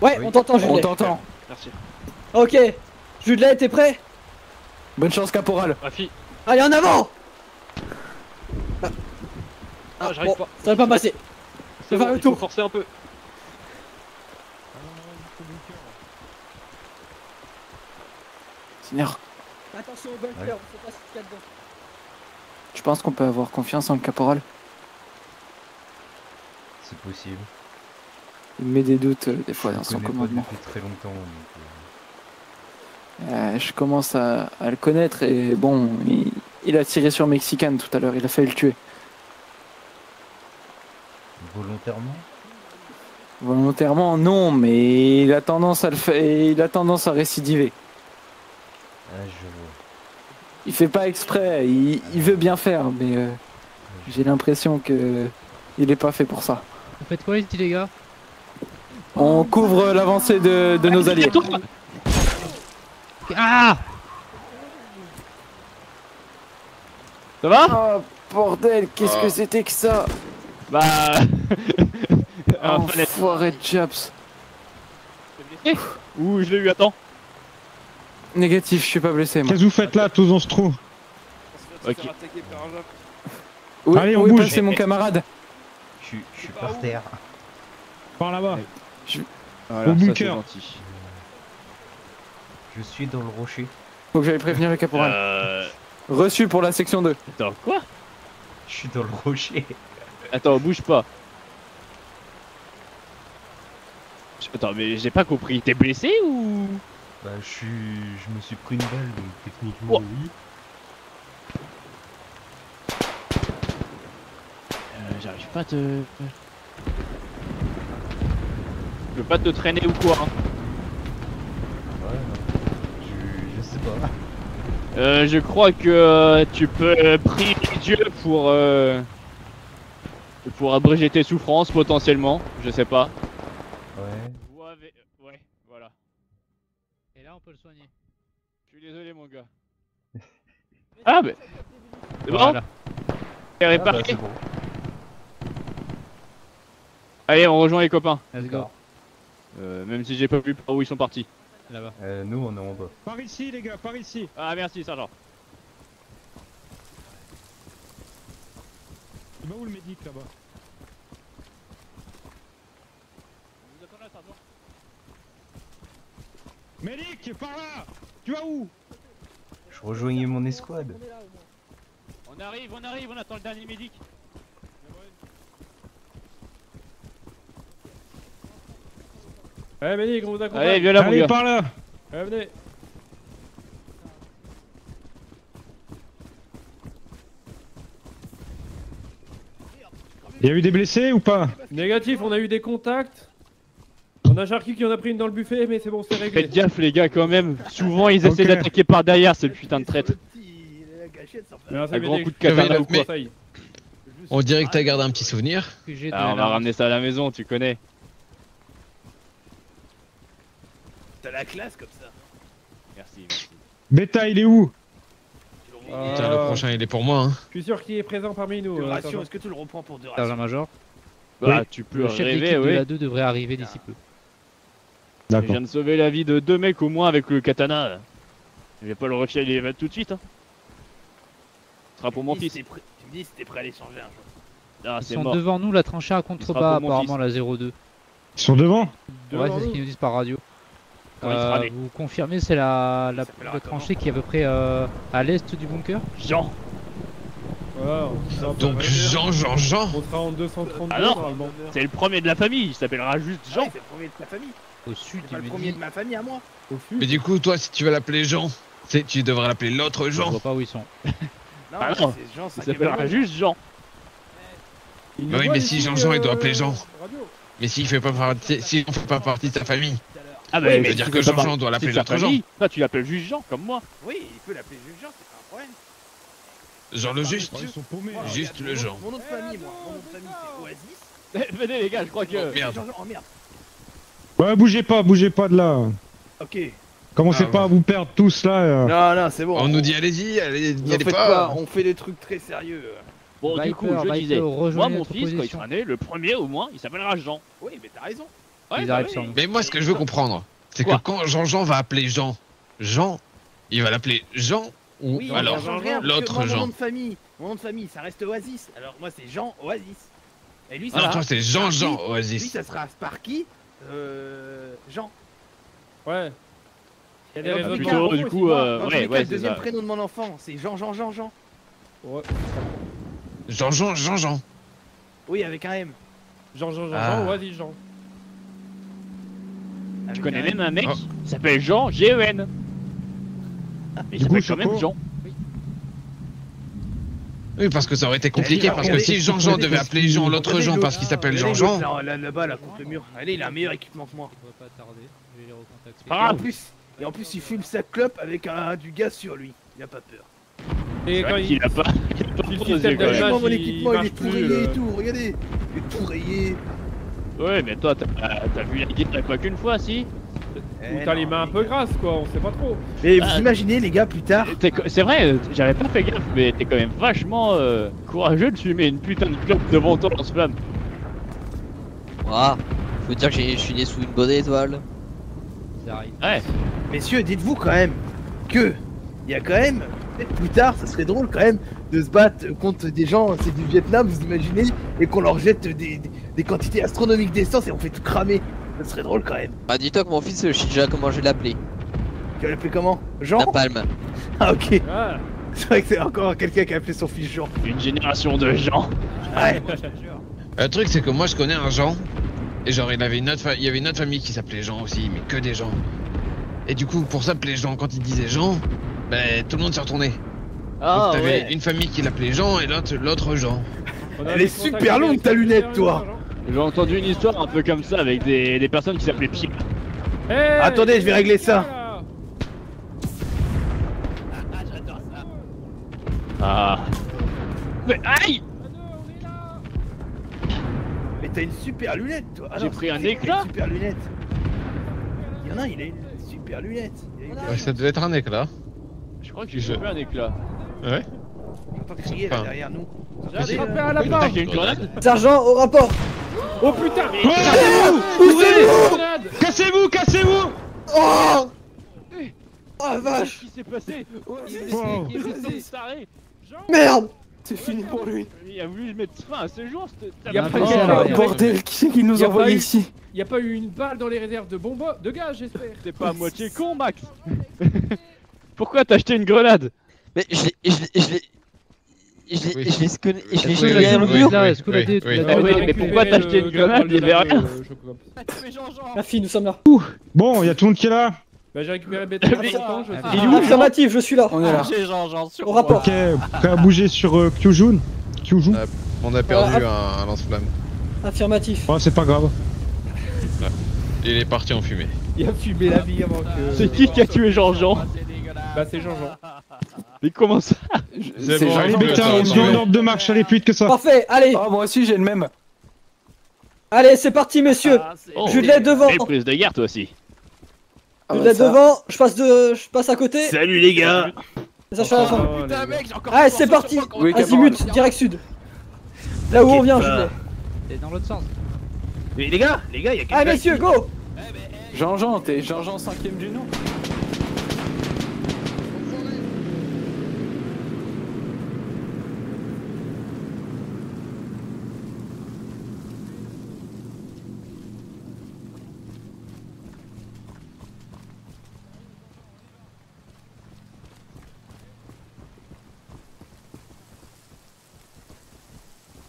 Ouais,
Oui.
on t'entend
On
Judelet.
t'entend.
Merci.
Ok. Judelet, t'es prêt?
Bonne chance, caporal.
Rafi,
Allez en avant.
j'arrive
bon,
pas.
Ça va pas passer.
C'est
va
bon,
le
il faut
tour.
forcer un peu.
Seigneur,
Attention au bunker,
Ouais.
on sait pas ce qu'il y a dedans.
je pense qu'on peut avoir confiance en le caporal.
C'est possible.
Il met des doutes des fois dans
Je
son
connais pas
commandement.
depuis très longtemps. Donc,
Je commence à le connaître et bon, il a tiré sur Mexican tout à l'heure, il a failli le tuer.
volontairement.
Volontairement, non, mais il a tendance à le faire, il a tendance à récidiver.
Ah, je vois.
Il fait pas exprès, il veut bien faire, mais j'ai l'impression que il est pas fait pour ça.
Vous faites quoi ici les gars?
On couvre l'avancée de nos alliés.
Ah! Ça va?
Oh bordel, qu'est-ce que c'était que ça?
Bah...
Enfoiré de Japs.
Ouh, je l'ai eu, attends.
Négatif, je suis pas blessé moi.
Qu'est-ce que vous faites là, tous on se trouve?
Ok.
Où,
Allez, on
où est
bouge.
passé mon camarade?
Je suis par terre.
Par là-bas.
Voilà,
Au
ça, c'est
bunker.
gentil.
Je suis dans le rocher.
Faut que j'aille prévenir le caporal. Reçu pour la section 2.
Attends, quoi?
Je suis dans le rocher.
Attends, bouge pas. Attends, mais j'ai pas compris. T'es blessé ou...
Bah, je me suis pris une balle, donc techniquement,
Oh.
oui.
J'arrive pas à te... Je veux pas te traîner ou quoi, hein.
Ouais, non. Je sais pas.
Je crois que tu peux prier Dieu pour abréger tes souffrances potentiellement, je sais pas.
Ouais.
Ouais, voilà.
Et là on peut le soigner.
Je suis désolé mon gars. Ah mais... C'est bon?
Voilà.
C'est
Ah,
réparé.
bah, c'est bon.
Allez, on rejoint les copains.
Let's go.
Même si j'ai pas vu par où ils sont partis.
Là-bas.
Nous, on est en bas.
Par ici, les gars, par ici.
Ah merci sergent.
Il va où le médic là-bas?
Vous attendez là, sergent.
Médic, par là. Tu vas où?
Je rejoignais mon escouade.
On arrive, on attend le dernier médic.
Ouais, Ménic, on vous accompagne.
Allez, viens là mon
Allez,
gars.
par là.
Ouais, venez.
Il y a eu des blessés ou pas?
Négatif, on a eu des contacts. On a Jarky qui en a pris une dans le buffet, mais c'est bon, c'est réglé.
Faites gaffe les gars quand même. Souvent ils essaient d'attaquer par derrière, c'est le putain de traître. Un grand coup de katana ou quoi.
On dirait que t'as gardé un petit souvenir.
Ah, on va ramener ça à la maison, tu connais.
T'as la classe comme ça.
Merci, merci.
Beta, il est où?
Putain, le prochain il est pour moi. Hein.
Je suis sûr qu'il est présent parmi nous.
Ration, est-ce que tu le reprends pour deux rations?
Sergent-major.
Bah, tu peux
Le chef
rêver,
d'équipe de
oui.
la 2 devrait arriver d'ici peu.
Je viens de sauver la vie de 2 mecs au moins avec le katana. Je vais pas le refiler tout de suite. Hein. Ce sera pour mon fils.
Tu me dis si t'es prêt à l'échanger un jour.
Ah,
Ils
c'est
sont
mort.
devant nous, la tranchée à
Il
contrebas,
sera pour mon
apparemment la 02.
Ils sont devant?
Ouais, c'est ce qu'ils nous disent par radio.
Quand il sera né.
Vous confirmez, c'est la tranchée qui est à peu près à l'est du bunker?
Jean.
Donc Jean.
On sera en 232
Ah non,
normalement.
c'est le premier de la famille, il s'appellera juste Jean.
C'est le premier de ta famille.
Au sud
C'est pas le premier de ma famille à moi.
Au sud.
Mais du coup, toi, si tu veux l'appeler Jean, tu devrais l'appeler l'autre
Je
Jean.
vois pas où ils sont.
Non,
Ah non,
c'est Jean,
il s'appellera juste Jean.
Bah oui, mais si Jean-Jean, il doit appeler Jean. Mais s'il fait pas partie, s'il ne fait pas partie de sa famille.
Ah
bah, mais dire que Jean-Jean doit l'appeler l'autre Jean.
Toi, tu l'appelles juste Jean, comme moi.
Oui, il peut l'appeler juste Jean, c'est pas un problème.
Jean le juste.
Ils sont paumés.
Voilà,
Juste
regarde,
le Jean.
Mon nom de famille, moi. Mon nom de famille, c'est Oasis.
Venez les gars, je crois que...
Merde.
Jean-Jean, oh merde.
Ouais, bougez pas de là.
Ok.
Commencez
Ah,
pas à vous perdre tous là.
Non, c'est bon.
On nous dit allez-y, allez,
Vous
n'y
en
allez
faites
pas.
On fait des trucs très sérieux.
Bon, du
Viper,
coup, je
Viper,
disais,
rejoignez
moi, mon
notre
fils, quand il
position.
sera né, le premier au moins, il s'appellera Jean.
Oui, mais t'as raison.
Ouais,
Ils
bah
arrivent
oui.
sur nous.
Mais moi, ce que je veux comprendre, c'est que
Quoi
quand Jean-Jean va appeler Jean, il va l'appeler Jean ou
Oui,
alors
ça change rien, parce que
l'autre
moi, mon
Jean.
nom de famille, ça reste Oasis. Alors moi, c'est Jean Oasis. Et lui, ça
Alors
sera
toi, c'est Jean-Jean
Sparky. Lui,
Oasis.
ça sera Sparky. Jean.
Ouais. Il y a des
Et
réseaux de
plutôt,
tampons
du
ici,
coup,
moi.
Dans tous
ouais,
les cas,
ouais,
le
c'est
deuxième
ça.
prénom de mon enfant, c'est Jean.
Ouais.
Jean-Jean.
Oui, avec un M.
Jean,
Ah.
vas-y, Jean.
Tu
Avec
connais
un
même
M.
un mec
Oh.
qui s'appelle Jean, G-E-N. Il
Du
s'appelle
coup,
quand même
Choco
Jean.
Oui, parce que ça aurait été compliqué, parce que si Jean-Jean devait appeler Jean, l'autre Jean, parce qu'il s'appelle
Regardez
Jean-Jean.
l'autre, Là-bas, là, contre le mur. Allez, il a un meilleur équipement que moi.
On va pas tarder, je vais les recontacter.
Pas
Et en
grave.
plus, il fume sa clope avec du gaz sur lui. Il a pas peur.
Et quand
Il a pas
Si le
trop
système
osé, quand même.
d'allumage,
Mon
il
équipement, il est
marche
tout
plus,
rayé et tout. Regardez. Il est tout rayé.
Ouais, mais toi, t'as vu la guitare pas qu'une fois, si?
Ou t'as les mains un peu grasses, quoi, on sait pas trop.
Mais
Ah.
vous imaginez, les gars, plus tard.
C'est vrai, j'avais pas fait gaffe, mais t'es quand même vachement courageux de fumer une putain de clope devant toi en ce flamme.
Ouah, faut dire que je suis né sous une bonne étoile.
Ça arrive.
Ouais.
Messieurs, dites-vous quand même que il y a quand même, peut-être plus tard, ça serait drôle quand même de se battre contre des gens, c'est du Vietnam, vous imaginez, et qu'on leur jette des quantités astronomiques d'essence et on fait tout cramer. Ça serait drôle quand même.
Bah dis-toi que mon fils, je sais déjà comment je vais l'appeler.
Tu vas l'appeler comment? Jean?
Napalm.
Ah ok.
Ah.
C'est vrai que c'est encore quelqu'un qui a appelé son fils Jean.
Une génération de gens.
Ouais.
Le truc, c'est que moi, je connais un Jean. Et genre, il y avait une autre famille qui s'appelait Jean aussi, mais que des Jean. Et du coup, pour s'appeler Jean, quand il disait Jean, ben tout le monde s'est retourné.
Ah
Donc t'avais
ouais.
une famille qui l'appelait Jean et l'autre Jean.
Elle est super longue ta lunette, toi.
J'ai entendu une histoire un peu comme ça avec des personnes qui s'appelaient Pierre.
Hey,
Attendez, je vais régler ça.
Ah. Mais aïe!
Mais t'as une super lunette, toi. Ah
J'ai
non,
pris un
c'est
éclat.
Une super lunette. Il y en a un, il a une super lunette.
Ouais, ça devait être un éclat.
Je crois que j'ai chopé un éclat.
Ouais.
J'entends crier là derrière nous.
J'ai attrapé un
Oui,
lapin.
t'as acheté une grenade?
Sergent, au rapport.
Oh putain.
Cassez-vous, cassez-vous.
Oh
Oh
vache.
Qu'est-ce qui s'est passé?
Il est
Wow.
blessé, il est blessé.
C'est taré.
Merde. C'est fini pour lui.
Il a voulu mettre fin à ce jour.
Y a pas
blessé
eu-
à l'arrière.
Bordel, qui c'est qui nous
Y a
envoie
pas eu-
ici?
Y a pas eu une balle dans les réserves de bombes de gaz, j'espère.
T'es pas à moitié con, Max. Pourquoi t'as acheté une grenade?
Mais je l'ai
Oui.
je l'ai
Oui,
derrière le
oui,
mur.
oui,
Là, est-ce que
oui,
la dé-
oui.
la
Ah
dé-
oui, mais pourquoi t'as acheté une grenade? Il y avait rien.
La fille, nous sommes là.
Bon, il y a tout le monde qui est là.
Bah j'ai récupéré Beta
Mais-
temps, je sais.
Il est où, Jean?
Affirmatif, je suis là.
On est là.
J'ai Jean sur
Au rapport.
Ok, prêt à bouger sur Kyujun. Kyujun.
On a perdu un lance-flamme.
Affirmatif.
Oh, c'est pas grave.
Il est parti en fumée.
Il a fumé la vie avant que...
C'est qui a tué Jean-Jean?
Bah c'est Jean-Jean.
Mais comment ça?
C'est bon,
Allez,
je
Bectin, on
peux
donne l'ordre de marche, allez plus vite que ça.
Parfait, allez.
Oh, moi aussi j'ai le même.
Allez, c'est parti, messieurs.
Oh,
Judelet devant.
Et prise de guerre toi aussi.
Judelet devant, je passe à côté.
Salut les gars.
Et Sacha à la fin.
Oh, putain mec, j'ai encore...
Allez, c'est parti.
Oui,
Azimut, direct sud. Là où on vient, Judelet.
C'est dans l'autre sens.
Mais les gars, il y a quelqu'un...
Allez, messieurs, go.
Jean-Jean, t'es Jean-Jean 5ème du nom.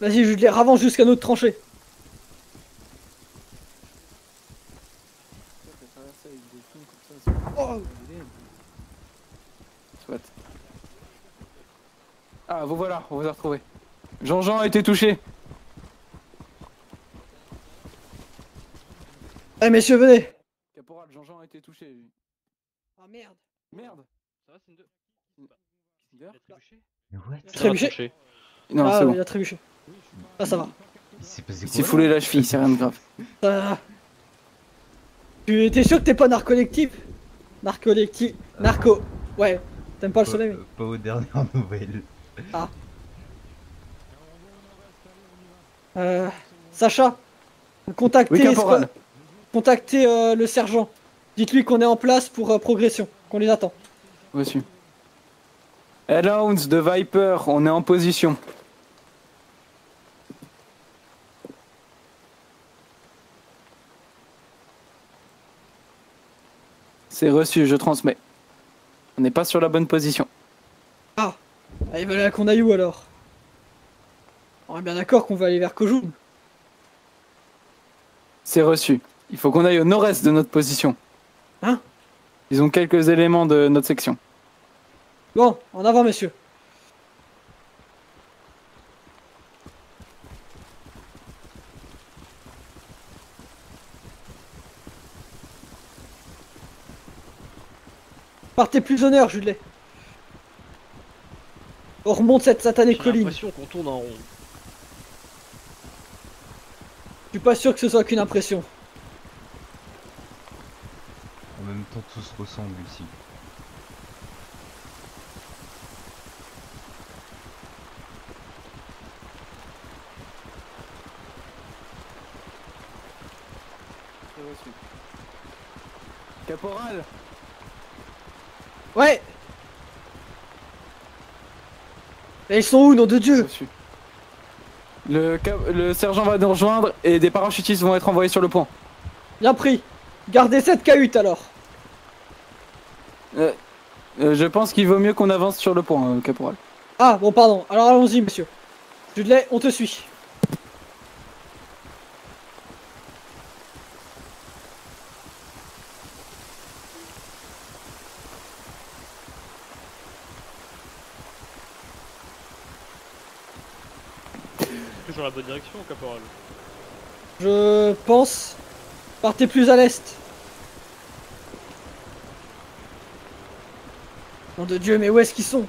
Vas-y, Judelet, avance jusqu'à notre tranchée. Oh.
Soit. Ah, vous voilà, on vous a retrouvé. Jean-Jean a été touché.
Allez, messieurs, venez.
Caporal, Jean-Jean a été touché. Lui.
Ah merde.
Merde.
Ça va, c'est une deux.
Trébuché.
Non,
Ah,
c'est bon.
il a trébuché. Ah, ça va.
Il s'est foulé la cheville, c'est rien de grave.
Tu étais sûr que t'es pas narcolectif? Narco. Ouais. T'aimes pas le soleil, mais...
Pas aux dernières nouvelles.
Ah. Sacha. Contactez,
Oui, caporal.
contactez le sergent. Dites-lui qu'on est en place pour progression. Qu'on les attend.
Reçu. Hellhounds de Viper, on est en position. C'est reçu, je transmets. On n'est pas sur la bonne position.
Ah. Allez, voilà qu'on aille où alors? On est bien d'accord qu'on va aller vers Kojun.
C'est reçu. Il faut qu'on aille au nord-est de notre position.
Hein?
Ils ont quelques éléments de notre section.
Bon, en avant, messieurs. Partez plus au nord, Judelet. On remonte cette satanée
J'ai
colline.
l'impression qu'on tourne en rond.
Je suis pas sûr que ce soit qu'une impression.
En même temps, tout se ressemble ici.
C'est reçu. Caporal.
Ouais. Et ils sont où, nom de Dieu?
Reçu. Le sergent va nous rejoindre et des parachutistes vont être envoyés sur le pont.
Bien pris. Gardez cette cahute alors.
Je pense qu'il vaut mieux qu'on avance sur le pont, caporal.
Ah, bon, pardon. Alors allons-y, monsieur. Judelet, on te suit.
Toujours la bonne direction, caporal.
Je pense. Partez plus à l'est. Nom de Dieu, mais où est-ce qu'ils sont?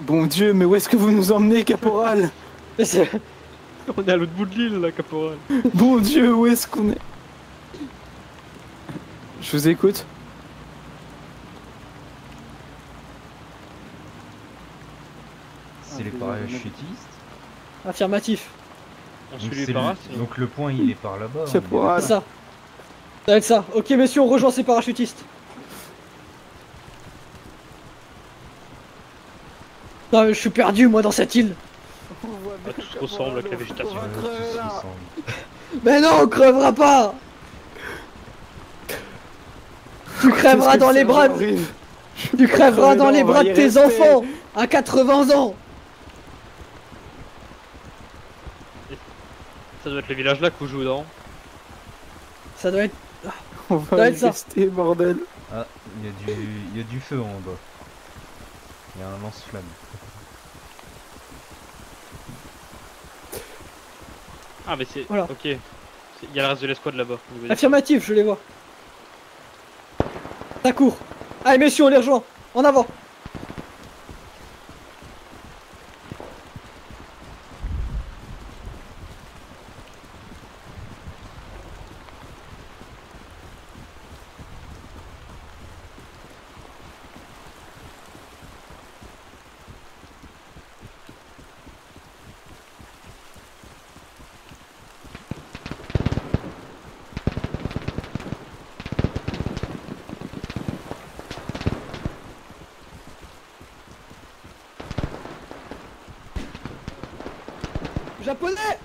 Bon Dieu, mais où est-ce que vous nous emmenez, caporal?
Mais c'est-
On est à l'autre bout de l'île, là, caporal.
Bon Dieu, où est-ce qu'on est? Je vous écoute.
C'est les parachutistes.
Affirmatif.
On
Donc,
suit les
c'est
paras,
le... Donc le point il est par là-bas. on est
Caporal.
C'est ça. Ça va être ça. Ok, messieurs, on rejoint ces parachutistes. Non, mais je suis perdu, moi, dans cette île.
Ah, tout se ressemble avec la végétation.
d'accord. Tout se ressemble.
Mais non, on crevera pas. Tu crèveras dans les bras. Tu crèveras dans les bras de tes enfants à 80 ans.
Ça doit être le village là qu'on joue dans.
Ça doit être.
On
doit
va
être
y
ça.
rester, bordel.
Ah, il y a du feu en bas. Il y a un lance-flamme.
Ah, mais c'est.
Voilà.
Ok. Il y a le reste de l'escouade là-bas.
Affirmatif, je les vois. Ça court. Allez messieurs, on les rejoint. En avant. Japonais.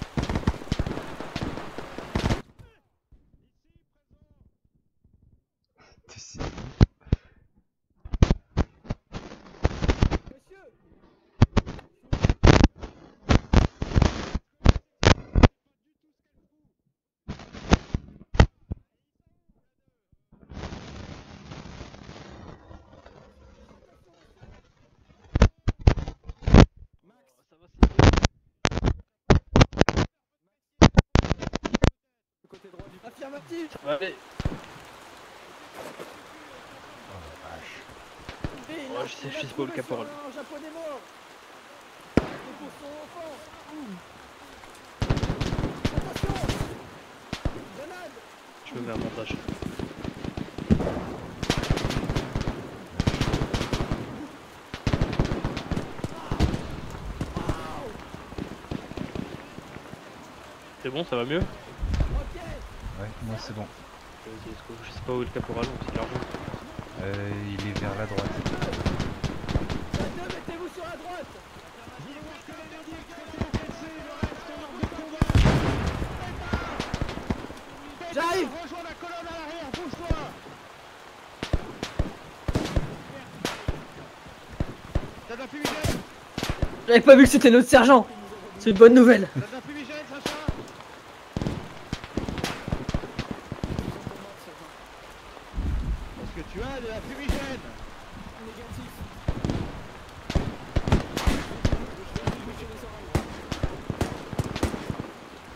Affirmatif.
Ça va aller. Oh, je sais pas où le caporal.
Un japonais mort. Pour son enfant. Attention. Grenade.
Je me mets un montage. C'est bon, ça va mieux?
Ouais, moi c'est bon.
Je sais pas où est le caporal, donc c'est l'argent.
Il est vers la droite.
Mettez-vous sur la droite. J'arrive.
Rejoins la colonne à l'arrière, bouge-toi. T'as de la fumigène?
J'avais pas vu que c'était notre sergent. C'est une bonne nouvelle.
T'as de la fumigène, Sacha? Est-ce que tu as de la fumigène? Négatif.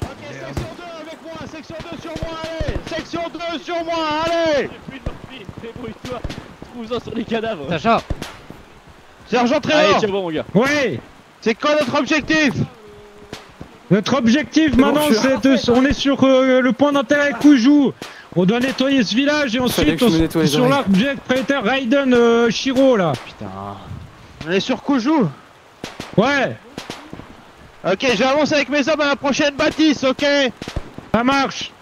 Ok, section 2 avec moi, section 2 sur moi, allez! Section 2 sur moi, allez!
Plus de morphine, débrouille-toi. Trouve-en sur les cadavres.
Sacha! Sergent
Allez,
Trevor!
tiens bon, mon gars.
Ouais.
C'est quoi notre objectif?
Notre objectif maintenant, c'est de... On est sur le point d'intérêt Kuju. On doit nettoyer ce village et ensuite
que je me nettoie les
sur
oreilles.
l'arc prédateur Raiden Shiro là.
Putain.
On est sur Kuju?
Ouais,
Ok, j'avance avec mes hommes à la prochaine bâtisse, ok?
ça marche.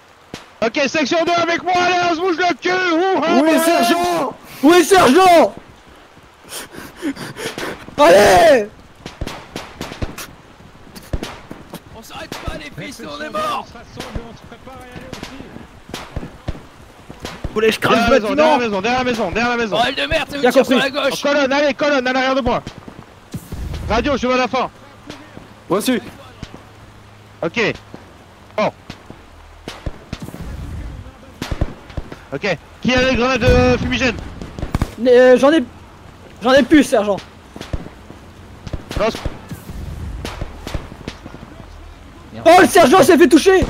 Ok, section 2 avec moi, allez, on se bouge le cul! Ouh,
Oui, sergent. Oui, sergent. Allez.
On s'arrête pas les fils, on est morts.
On se rassemble, on se prépare à y aller aussi.
Vous voulez que je crame
Derrière
le
la maison,
bâtiment?
derrière la maison, derrière la maison!
Bordel de merde, c'est où
Bien
tu tires sur
compris.
la gauche?
En colonne, allez, colonne, à l'arrière de moi! Radio, je vais à la fin!
Reçu.
Ok. Bon. Ok. Qui a les grenades fumigènes?
J'en ai plus, sergent.
Lance.
Oh, le sergent s'est fait toucher.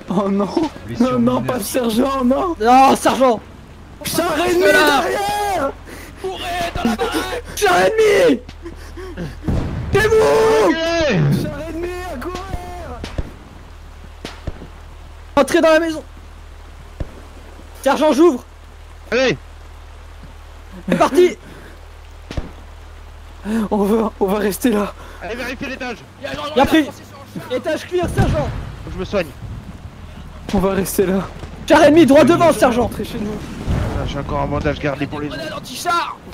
Oh non. Non, non, pas le sergent, non.
Non, sergent.
Char ennemi derrière.
Bourré dans la baraque.
Char ennemi. C'est vous.
Char ennemi à courir.
Entrez dans la maison. Sergent, j'ouvre.
Allez.
C'est parti.
On va rester là.
Allez, vérifiez l'étage.
Bien pris. Étage clear, sergent.
Faut que je me soigne.
On va rester là.
Char ennemi, droit devant, sergent.
Rentrer chez nous.
Ah, j'ai encore un bandage gardé pour les autres.
Grenade anti-char.
On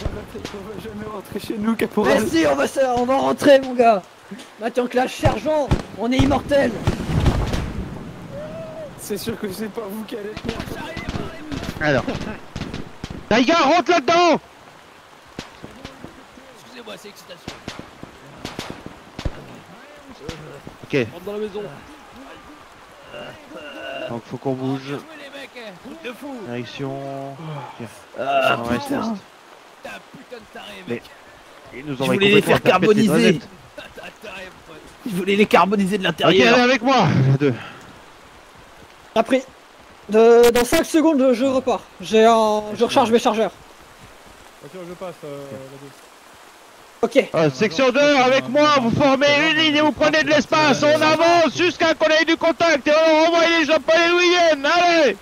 va jamais rentrer chez nous, caporal.
Mais si, on va rentrer, mon gars. Maintenant que là, sergent, on est immortel.
C'est sûr que c'est pas vous qui allez tenir.
Alors. Taiga, rentre là-dedans.
Excusez-moi, c'est excitation.
Ok.
Rentre dans la maison.
Donc faut qu'on bouge.
Jouez les mecs, truc de fou.
Direction.
Ah,
On reste.
putain.
T'as un putain de taré,
Mais-
mec.
Ils nous
Je
auraient
voulais les
complètement
faire
tapé des
carboniser.
grenades.
T'as
Je voulais les carboniser de
Ok,
l'intérieur.
allez avec moi, les deux.
Après, dans 5 secondes, je repars. Je recharge mes chargeurs.
Ok, je passe
Ok.
Section 2, avec moi, vous formez une ligne et vous prenez de l'espace. On avance jusqu'à qu'on ait du contact et on renvoie les Japonais le week-end. Allez.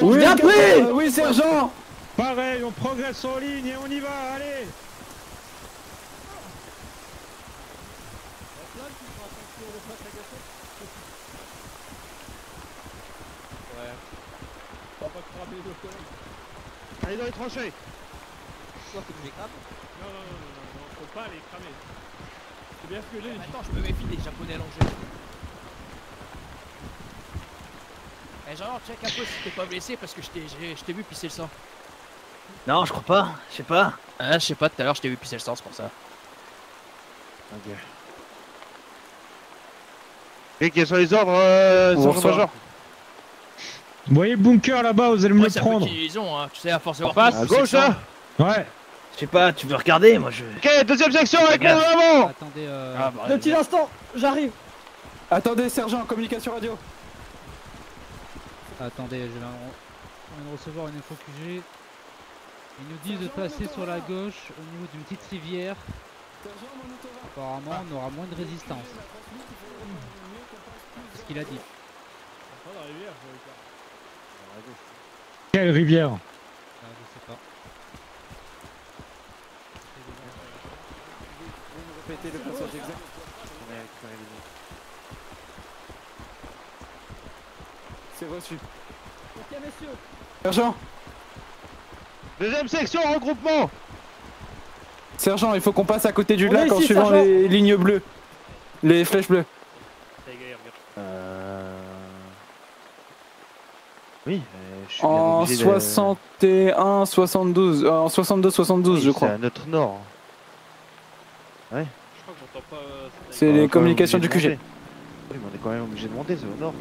Oui,
Bien pris.
Oui, sergent.
Pareil, on progresse en ligne et on y va, allez.
Allez dans les tranchées.
Quoi, faut que je les crame?
Non, faut pas les cramer. C'est bien ce que j'ai dit.
Attends, je me méfie des japonais allongés. Eh, genre, check un peu si t'es pas blessé parce que je t'ai vu pisser le sang.
Non, je crois pas. Je sais pas.
Ah, je sais pas, tout à l'heure, je t'ai vu pisser le sang, c'est pour ça.
Ok. Et quels sont les ordres, sergent-major?
Vous voyez le bunker là-bas, vous allez me le
c'est
prendre.
un peu qu'ils ont, hein. Tu sais, à force de voir
À gauche, là.
Ouais.
Je sais pas, tu veux regarder, moi je...
Ok, deuxième section avec moi avant.
Attendez,
Deux petits instants, j'arrive.
Attendez, sergent, communication radio.
Attendez, on vient de recevoir une info QG. Ils nous disent de passer sur la gauche au niveau d'une petite rivière. Apparemment, on aura moins de résistance. C'est ce qu'il a dit.
Quelle rivière?
Je sais pas.
Répétez le passage exact. C'est reçu.
Ok, messieurs.
Sergent.
Deuxième section, regroupement.
Sergent, il faut qu'on passe à côté du
On
lac
est
en
ici,
suivant
sergent.
les lignes bleues. Les flèches bleues.
Oui, je suis bien
En
obligé
61, 72. En 62, 72, je crois.
C'est à notre nord. Ouais.
Je crois que j'entends pas.
C'est les communications du QG.
Oui, mais on est quand même obligé de monter, c'est au nord.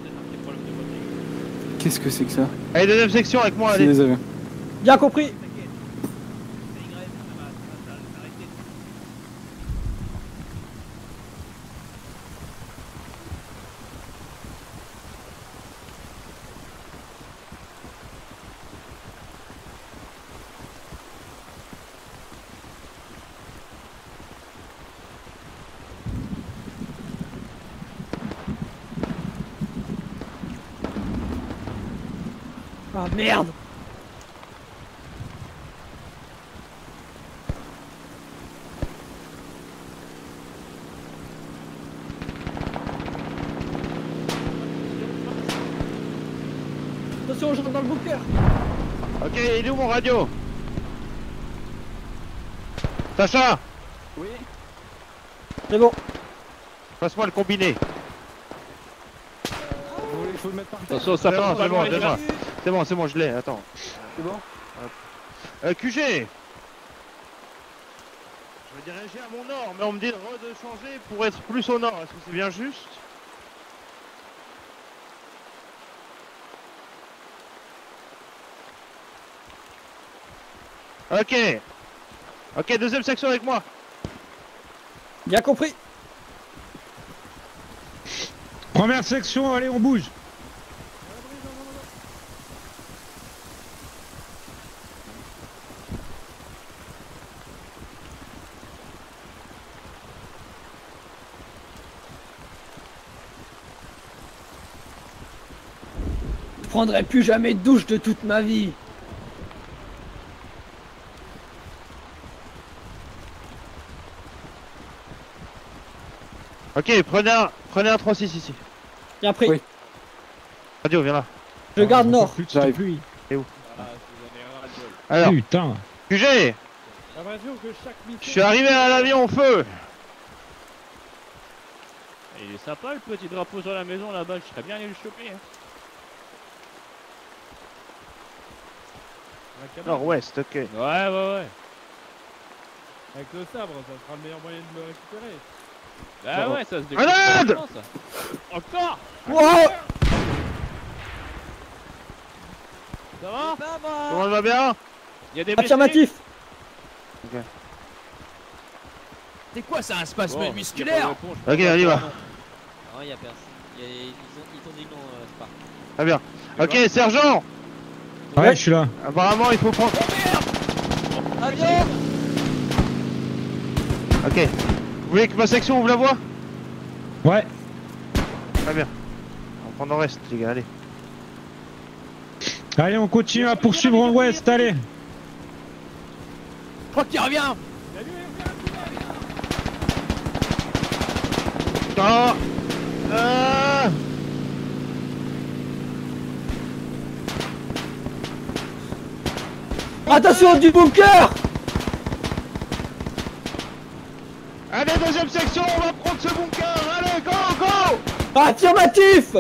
Qu'est-ce que c'est que ça?
Allez, deuxième section avec moi,
C'est
allez.
des avions.
Bien compris. Ah merde. Attention aux gens dans le bunker.
Ok, il est où mon radio? Sacha,
Oui.
C'est bon.
passe-moi le combiné.
Vous voulez que je vous le mette par terre?
Attention, ça
C'est
part
bon,
pas
c'est
loin,
bon,
les
c'est
gars.
bon. C'est bon, je l'ai, attends.
C'est bon?
QG. Je vais diriger à mon nord, mais on me dit de changer pour être plus au nord. Est-ce que c'est bien juste? Ok. Ok, deuxième section avec moi.
Bien compris.
Première section, allez, on bouge.
Je prendrai plus jamais de douche de toute ma vie.
Ok, prenez un 3-6 ici.
Bien pris.
Oui.
Radio, viens là.
Je garde nord.
J'arrive.
T'es où?
Ah, je vous en ai un ras-le-bol.
Alors,
Putain.
QG,
L'impression que chaque mission...
je suis arrivé à l'avion au feu.
Il est sympa le petit drapeau sur la maison là-bas, je serais bien allé le choper. Hein.
Nord-ouest, ok.
Ouais.
Avec le sabre, ça sera le meilleur moyen de me récupérer.
Bah
Bon.
ouais, ça se découpe.
Grenade
facilement, ça. Encore.
Wow.
Ça va?
Comment ça va bien?
Il y a des blessés.
Affirmatif.
T'es quoi, c'est un spasme musculaire?
Ok, on y va.
Non, y'a personne. Ils t'ont dit non, c'est pas.
Très bien. Ok, sergent.
Ouais, je suis là.
Apparemment, il faut prendre.
Avion!
Ok. Vous voulez que ma section ouvre la voie?
Ouais.
Très bien. On prend le reste, les gars, allez.
Allez, on continue à poursuivre en ouest, allez.
Je crois qu'il revient.
Oh.
Attention du bunker!
Allez, deuxième section, on va prendre ce bunker. Allez, go, go!
Affirmatif!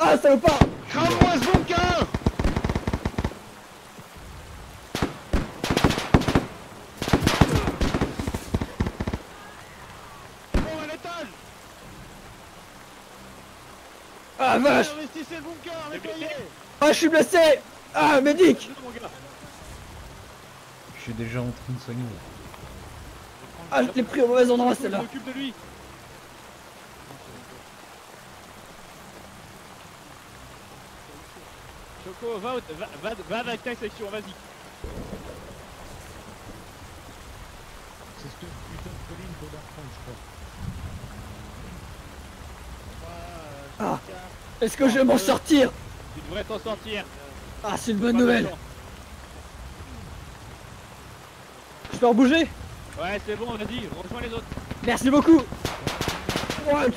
Ah, salopard!
Crame-moi ce bunker! Bon, à l'étage!
Ah, vache!
Investissez le bunker, nettoyez!
Ah, je suis blessé! Ah, médic!
Je suis déjà en train de soigner.
Ah, je l'ai pris au mauvais endroit, celle-là.
Je m'occupe de lui. Choco, va avec ta section, vas-y.
C'est cette putain de colline qu'on doit reprendre, je crois.
Ah, est-ce que je vais m'en sortir?
Tu devrais t'en sortir.
Ah, c'est une bonne nouvelle. Je peux rebouger?
Ouais, c'est bon, vas-y, rejoins les autres.
Merci beaucoup. Ouais.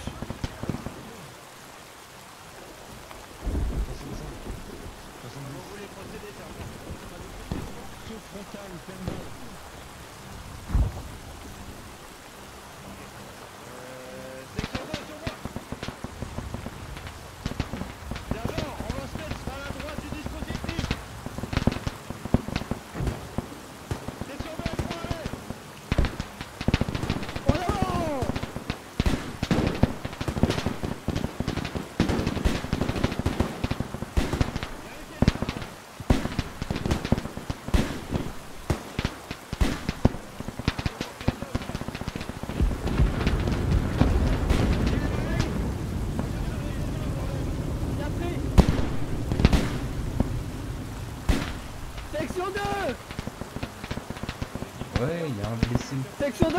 Section 2!
Ouais, il y a un blessé.
Section 2!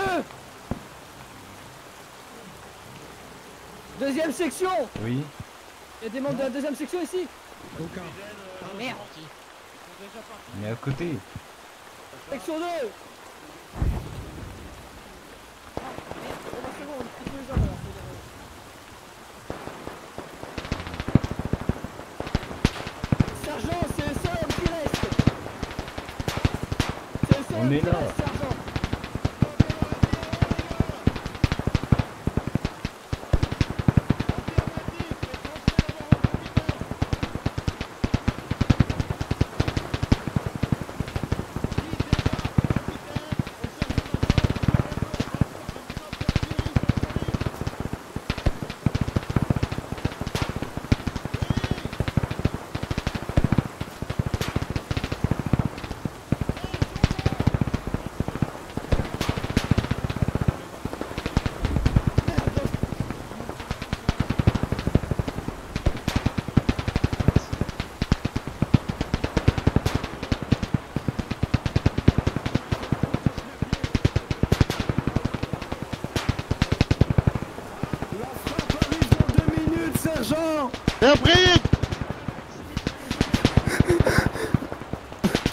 Deuxième section!
Oui.
Il y a des membres de la deuxième section ici?
Aucun.
Ah merde!
Mais à côté.
Section 2! Sergent, c'est le seul homme qui reste! C'est le seul
On
homme
est
qui
là.
reste, sergent!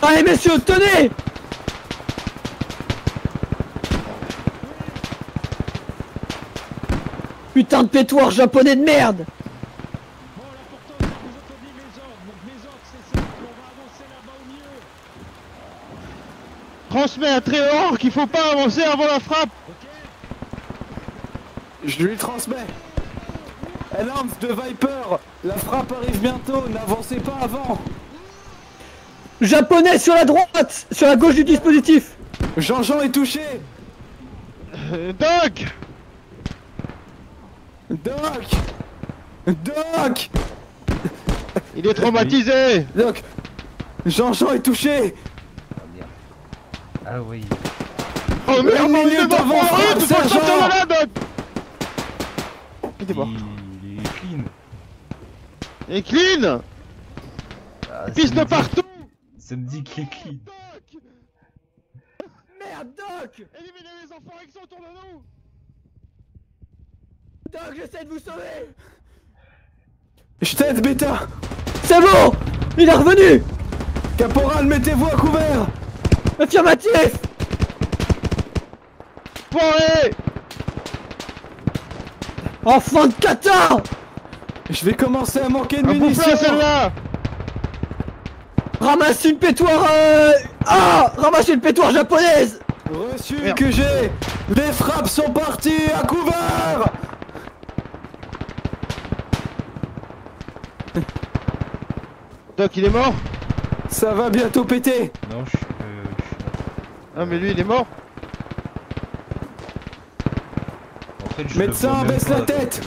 Allez messieurs, tenez! Putain de pétoir japonais de merde!
Transmets à Tréor qu'il faut pas avancer avant la frappe.
Je lui transmets. Lance de Viper, la frappe arrive bientôt, n'avancez pas avant.
Japonais sur la droite, sur la gauche du dispositif.
Jean-Jean est touché.
Doc.
Doc. Doc.
Il est traumatisé.
Doc. Jean-Jean est touché.
Ah oui.
Oh merde,
Une
il est
minute
mort
avant
pour
frappe,
rien, tu dois
sergent.
sortir de là, Doc.
Il est clean.
Il est clean.
Ah,
Pisse
ça
de
me dit-
partout.
Ça me dit qu'il est clean.
Merde, Doc.
Éliminez les enfants qui sont autour de nous.
Doc, j'essaie de vous sauver.
Je t'aide, Beta.
C'est bon. Il est revenu.
Caporal, mettez-vous à couvert.
Affirmatif.
Foiré.
Enfant de cata.
Je vais commencer à manquer de
Un bouffon,
munitions.
celle-là.
Ramasse une pétoire. Ramasse une pétoire japonaise.
Reçu
Merde.
que j'ai. Les frappes sont parties à couvert.
Doc, il est mort.
Ça va bientôt péter.
Non, je suis.
Ah mais lui, il est mort.
En fait, je
Médecin,
le vois même
baisse
pas,
la tête.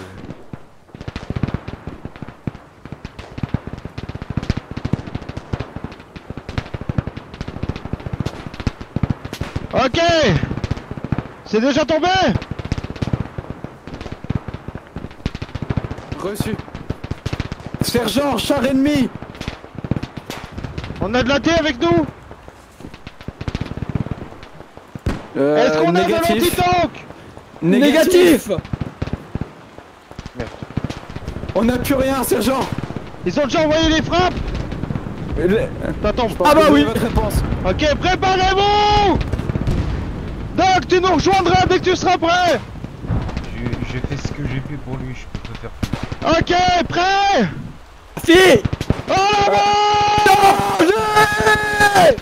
Ok. C'est déjà tombé.
Reçu. Sergent, char ennemi.
On a de la thé avec nous. Est-ce qu'on a de l'anti-tank?
Négatif.
Merde.
On n'a plus rien, sergent.
Ils ont déjà envoyé les frappes. T'attends.
Ah bah oui.
Votre réponse.
Ok, préparez-vous. Doc, tu nous rejoindras dès que tu seras prêt.
J'ai fait ce que j'ai pu pour lui, je peux pas faire plus.
Ok, prêt.
Si.
En avant.
Danger.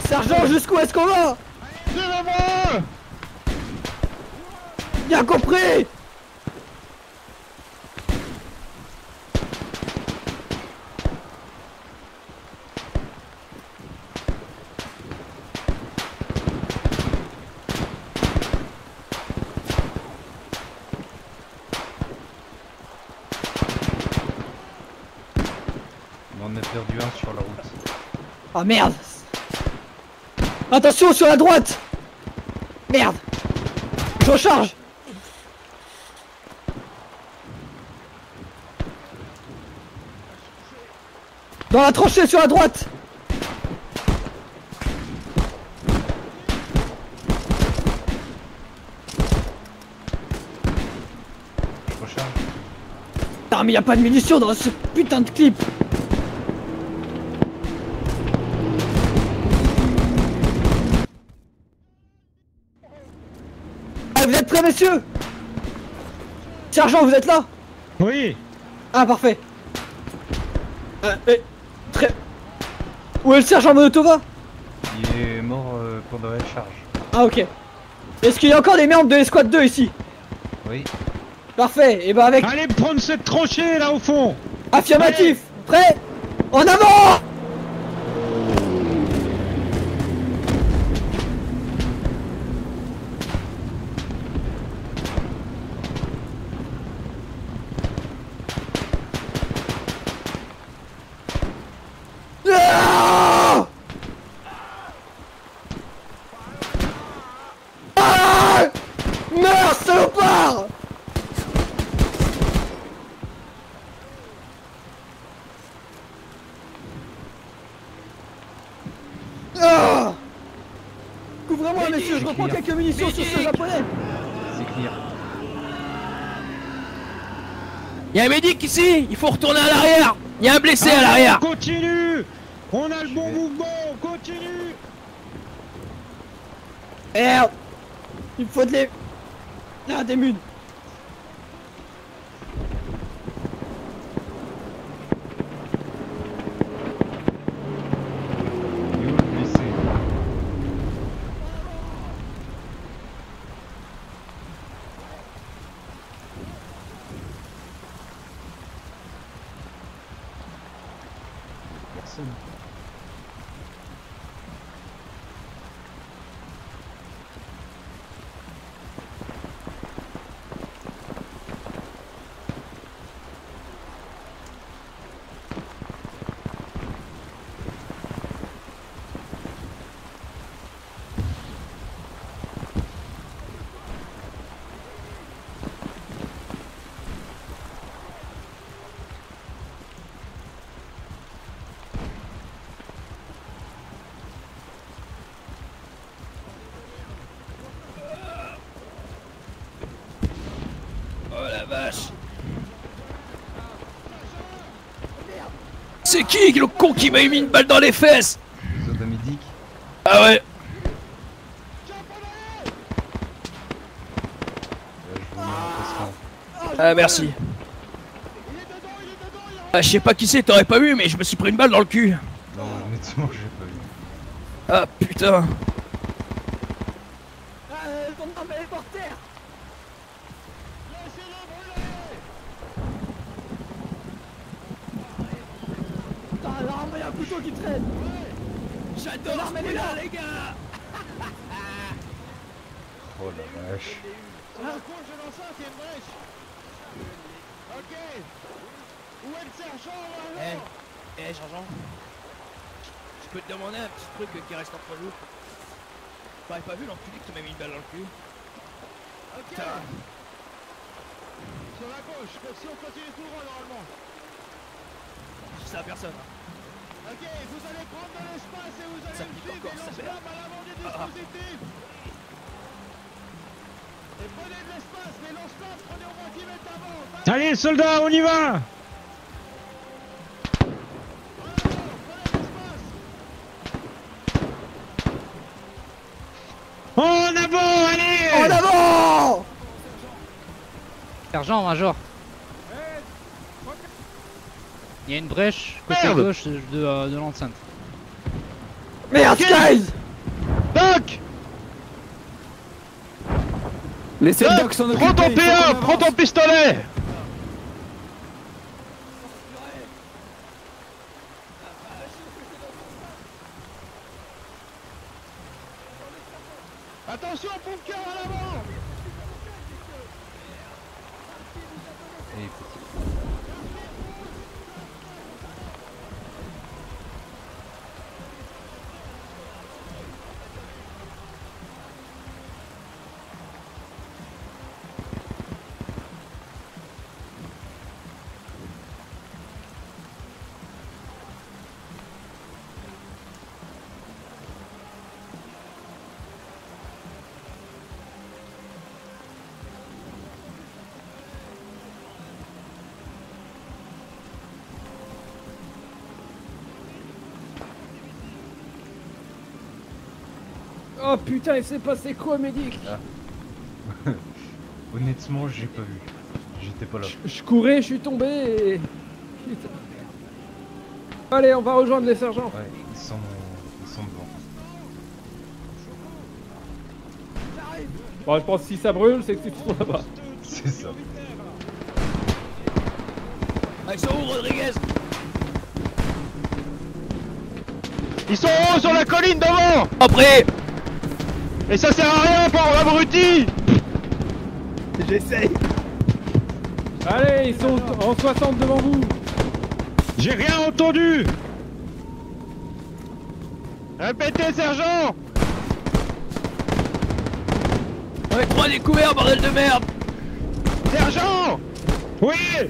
Sergent, jusqu'où est-ce qu'on va?
Suivez-moi.
Bien compris.
On en a perdu un sur la route.
Ah merde. Attention sur la droite. Merde. Je recharge. Dans la tranchée sur la droite.
Je recharge.
Putain mais y a pas de munitions dans ce putain de clip. Ah, vous êtes prêts messieurs? Sergent, vous êtes là?
Oui.
Ah parfait. Très... Où est le sergent Monotova?
Il est mort pendant la charge.
Ah ok. Est-ce qu'il y a encore des membres de l'escouade 2 ici?
Oui.
Parfait, et bah avec...
Allez prendre cette tranchée là au fond.
Affirmatif. Prêt? En avant. Ah! Ah! Meurs, salopard! Ah! Couvrez-moi, messieurs, je reprends quelques munitions sur ce japonais.
C'est clear.
Y'a un médic ici, il faut retourner à l'arrière. Y'a un blessé à l'arrière.
On continue. On a le bon mouvement, on continue.
Merde! Il me faut de les... Ah, des munes!
personne.
Oh la vache! C'est qui le con qui m'a mis une balle dans les fesses?
Soda médic.
Ah ouais! Ah merci. Ah je sais pas qui c'est, t'aurais pas vu mais je me suis pris une balle dans le cul.
Non, honnêtement, j'ai pas vu.
Ah putain.
Ton arme elle est par terre. Putain, l'arme, il y a un couteau qui traîne.
J'adore
l'arme, elle est là,
les gars.
Oh la vache.
Eh Jean-Jean, je peux te demander un petit truc qui reste entre nous? T'aurais pas vu l'enculé qui m'a mis une balle dans le cul? Putain.
Sur la gauche, si on continue tout droit normalement.
Je dis ça à personne.
Ok, vous allez prendre de l'espace et vous allez
Ça
me
pique
suivre
encore,
des
ça
lance-flammes à l'avant du dispositif. Et prenez de l'espace, les lance-flammes, prenez au moins 10 mètres d'avant.
Allez, soldats, on y va! En avant, allez!
En avant!
Sergent, major. Il y a une brèche côté
Merde.
gauche de l'enceinte.
Merde, Skies!
Doc!
Laissez le doc s'en occuper.
Prends ton
il faut qu'on
PA,
avance.
prends ton pistolet!
Attention, bunker à l'avant.
Et petit.
Oh putain, il s'est passé quoi, Médic?
Ah. Honnêtement, j'ai pas vu. J'étais pas là.
Je courais, je suis tombé et... Putain. Allez, on va rejoindre les sergents.
Ouais, ils sont devant.
Bon, je pense que si ça brûle, c'est que tu te trouves là-bas.
C'est ça.
Ah, ils sont où, Rodriguez?
Ils sont en haut sur la colline devant!
Après!
Et ça sert à rien, pauvre abruti!
J'essaye.
Allez, ils sont en 60 devant vous.
J'ai rien entendu!
Répétez, sergent!
On est 3 découverts, bordel de merde!
Sergent!
Oui!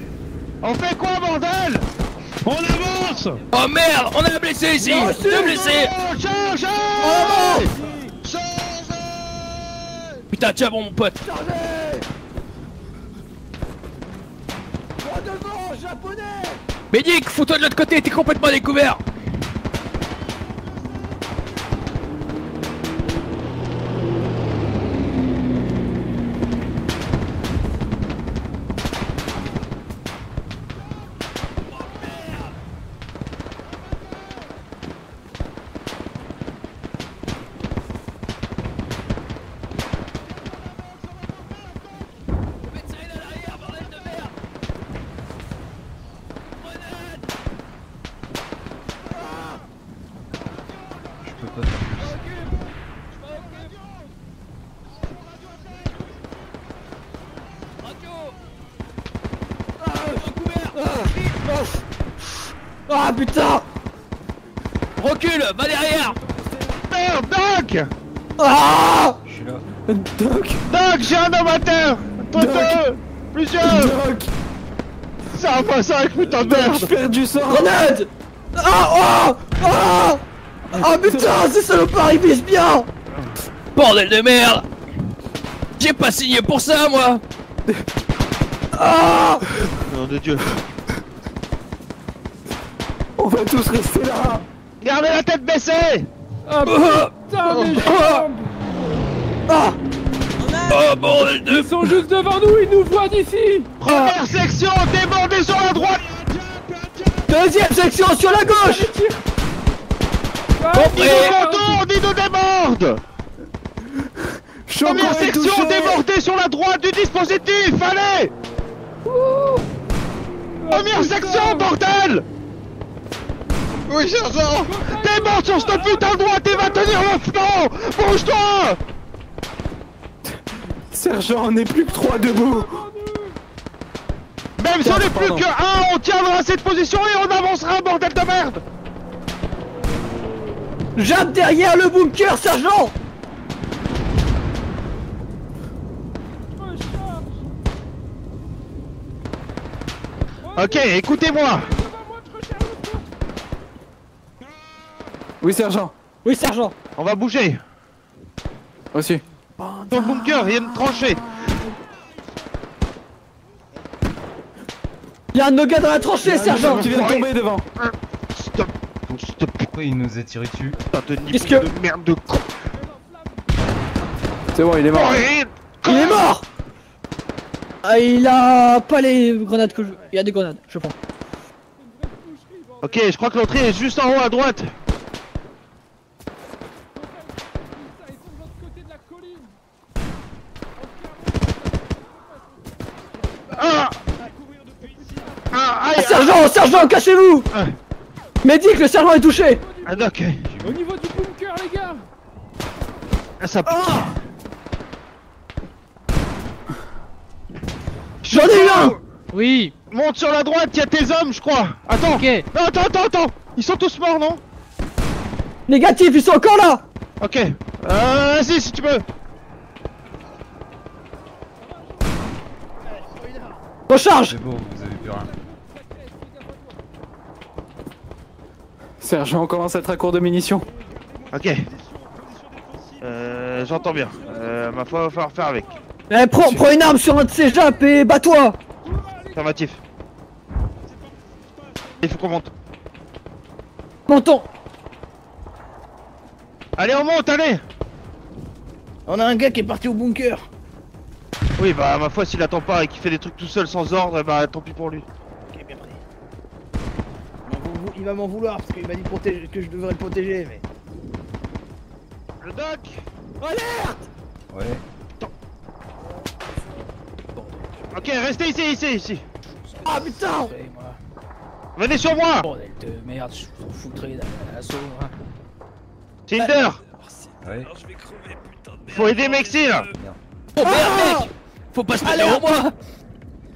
On fait quoi, bordel?
On avance!
Oh merde, on a un blessé ici! Deux blessés!
Chargez!
Putain, tiens bon mon pote!
Chargez! Droit devant, japonais!
Médic, fous-toi de l'autre côté, t'es complètement découvert!
Ah putain!
Recule, va derrière.
Merde, Doc!
Ah!
Je suis là.
Doc!
Doc, j'ai un homme à terre! Toto! Plusieurs!
Doc!
Ça va pas ça avec putain de
Doc,
merde!
je perds du sang!
Grenade! Ah! Oh! Ah! Ah putain, ces salopards ils visent bien!
Bordel de merde. J'ai pas signé pour ça, moi.
Ah!
Nom de Dieu!
On va tous rester là!
Gardez la tête baissée!
Ah putain, mes jambes!
Ah!
Oh, bordel de...
Ils sont juste devant nous, ils nous voient d'ici!
Première section, débordez sur la droite!
Deuxième section sur la gauche!
Dis nous contourne, dis nous déborde! Première section, débordez sur la droite du dispositif, allez! Première section, bordel! Oui, sergent! Déborde sur cette putain de droite et va tenir le flanc! Bouge-toi!
Sergent, on n'est plus que 3 debout!
Même si on n'est plus que 1, on tiendra cette position et on avancera, bordel de merde!
Jappe derrière le bunker, sergent!
Ok, écoutez-moi!
Oui, sergent!
Oui, sergent!
On va bouger!
Reçu.
Dans le bunker, il y a une tranchée!
Y'a un de nos gars dans la tranchée, sergent!
Tu viens de tomber devant!
Stop! Stop!
Pourquoi il nous a tiré dessus?
Putain de nid
Qu'est-ce que-
de merde de con!
C'est bon, il est mort!
Il est mort! Ah, il a pas les grenades que je... Il y a des grenades, je prends.
Ok, je crois que l'entrée est juste en haut à droite! Ah! Ah, aïe!
Sergent, sergent, cachez-vous! Médic, le sergent est touché!
Ah, ok.
Au niveau du bunker, les gars!
Ah, ça...
J'en ai eu un!
Oui!
Monte sur la droite, y'a tes hommes, je crois! Attends!
Ok!
Non, attends! Ils sont tous morts, non?
Négatif, ils sont encore là!
Ok. Vas-y, si tu veux!
Recharge!
C'est bon, vous avez plus rien.
Sergent, on commence à être à court de munitions.
Ok. J'entends bien. Ma foi, va falloir faire avec.
Eh, prends une arme sur un de ces jappes et bats-toi!
Affirmatif. Il faut qu'on monte.
Montons!
Allez, on monte, allez!
On a un gars qui est parti au bunker.
Oui, bah, ma foi, s'il attend pas et qu'il fait des trucs tout seul sans ordre, bah, tant pis pour lui.
Ok, bien pris. Il va m'en vouloir parce qu'il m'a dit que je devrais le protéger, mais...
Le doc!
Alerte!
Ouais.
Ok, restez ici!
Ah putain!
Venez sur moi!
Bordel de merde, je vous foutrais d'assaut. Hein.
Tinder!
Ouais.
Faut aider Mexi là!
Oh merde, mec! Faut pas se mettre devant moi!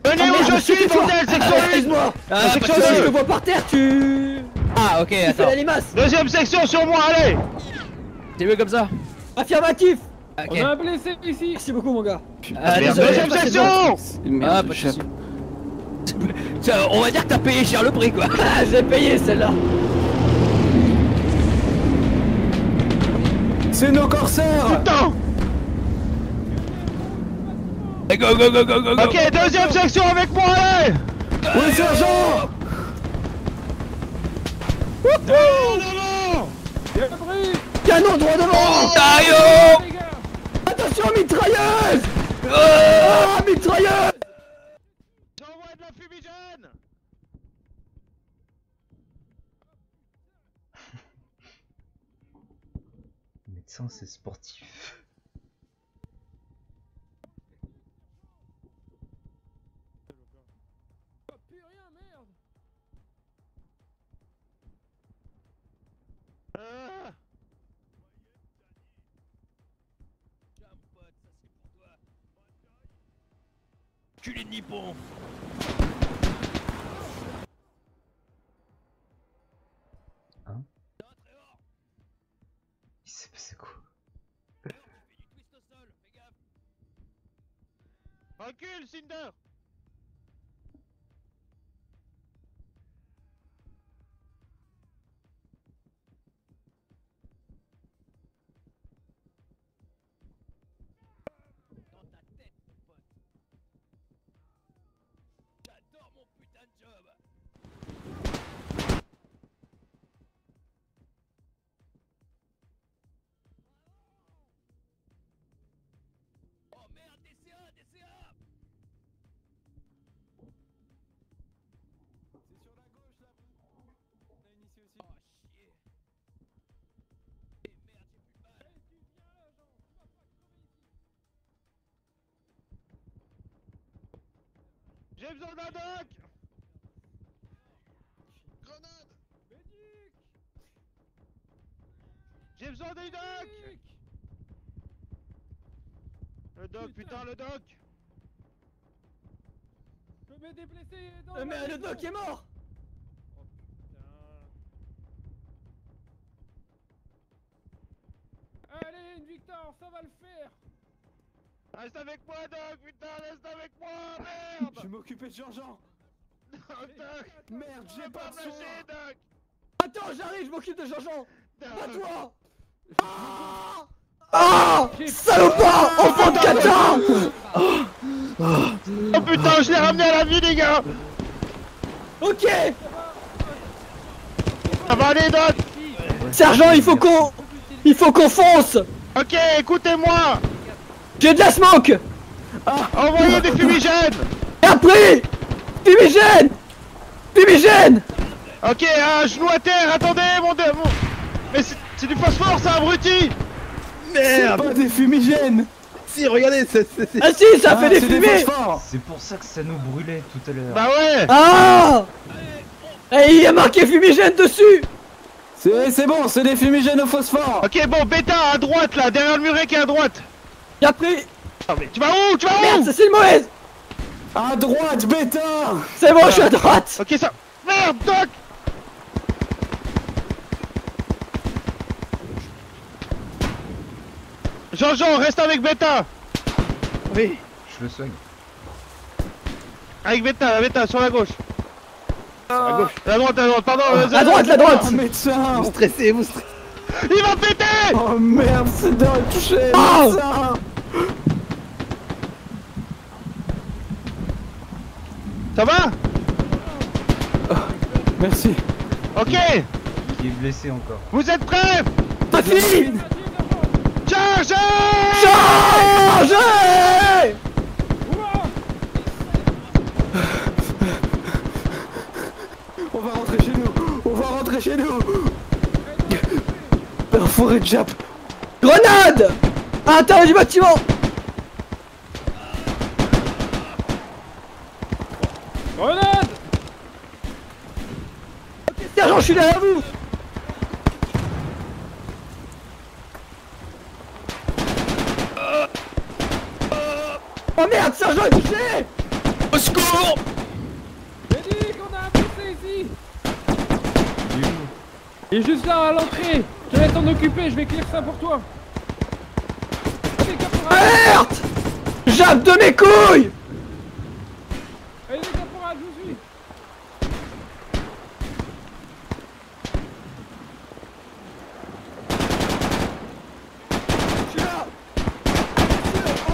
Venez où je suis, bordel! Section 8!
Excuse-moi!
Ah,
section
Si je
2!
te vois par terre, tu...
Ah, ok,
Tu fais
attends.
la limace!
Deuxième section sur moi, allez!
T'es mieux comme ça?
Affirmatif!
Ok.
On a un blessé ici!
Merci beaucoup, mon gars.
Ah,
Merde,
désolé.
deuxième section!
Ah, pas de soucis. Tiens, on va dire que t'as payé cher le prix, quoi.
Ah, j'ai payé celle-là.
C'est nos corsaires!
Putain!
Go, go, go, go, go, go!
Ok, deuxième section avec moi, allez!
Oui, sergent!
Non!
Canon droit devant!
Taillot!
Attention, mitrailleuse! Ah, mitrailleuse!
J'envoie de la fumigène!
Médecin, c'est sportif.
Culé de nippon!
Recule, Cinder.
Dans ta tête, mon pote. J'adore mon putain de job. Oh merde, DCA, DCA.
C'est sur la gauche là. On a une ici aussi.
Oh chier. Et merde, j'ai plus de balles.
Tu viens là, Jean, tu vas pas crever ici.
J'ai besoin d'un doc.
Grenade.
Médic.
J'ai besoin d'un doc.
Médic.
Le doc, putain, le doc.
Je mets des blessés dans
Mais
la
le
maison.
doc est mort.
Oh putain. Allez, une victoire, ça va le faire.
Reste avec moi, doc, putain, reste avec moi, merde.
Je vais m'occuper de Jean-Jean.
Non, doc.
Merde, j'ai pas de
lâcher,
soin.
doc.
Attends, j'arrive, je m'occupe de Jean-Jean.
Doc.
Pas toi. Ah ah, salopard, enfant de catin.
Oh putain, je l'ai ramené à la vie, les gars.
Ok.
Ça va aller, doc.
Sergent, il faut qu'on fonce.
Ok, écoutez-moi.
J'ai de la smoke.
Envoyez des fumigènes.
Et après, fumigène. Fumigène.
Ok, un genou à terre, attendez, mon dieu. Mais c'est du phosphore, ça, abruti.
C'est pas des fumigènes.
Si, regardez, c'est...
Ah si, ça fait des
c'est
fumées.
phosphores.
C'est pour ça que ça nous brûlait tout à l'heure.
Bah ouais.
Ah. Et il y a marqué fumigène dessus.
C'est bon, c'est des fumigènes au phosphore.
Ok, bon, bêta à droite, là, derrière le muret qui est à droite.
Et après...
Ah, mais tu vas où? Tu vas où?
Merde, c'est une mauvaise.
À droite, bêta.
C'est bon, je suis à droite.
Ok, ça... Merde, doc. Jean-Jean, reste avec bêta.
Oui.
Je le soigne.
Avec bêta, sur la gauche.
Sur la gauche.
La droite, pardon.
À droite, la droite.
Oh, médecin.
Vous stressez, vous stressez.
Il va péter.
Oh merde, c'est dans le toucher.
Oh.
Médecin.
Ça va?
Merci.
Ok.
Qui est blessé encore.
Vous êtes prêts?
Pas fini.
Chargez!
Chargez.
On va rentrer chez nous. On va rentrer chez nous. Enfoiré de Jap.
Grenade. À l'intérieur du bâtiment.
Grenade.
Ok, sergent, je suis derrière vous. Oh merde, sergent est touché.
Au secours.
Médic, on a un blessé ici. Il est juste là à l'entrée. Je vais t'en occuper, je vais clear ça pour toi. Allez, caporal.
Merde. Jappe de mes couilles.
Allez, caporal, je vous suis.
Je suis là. Oh.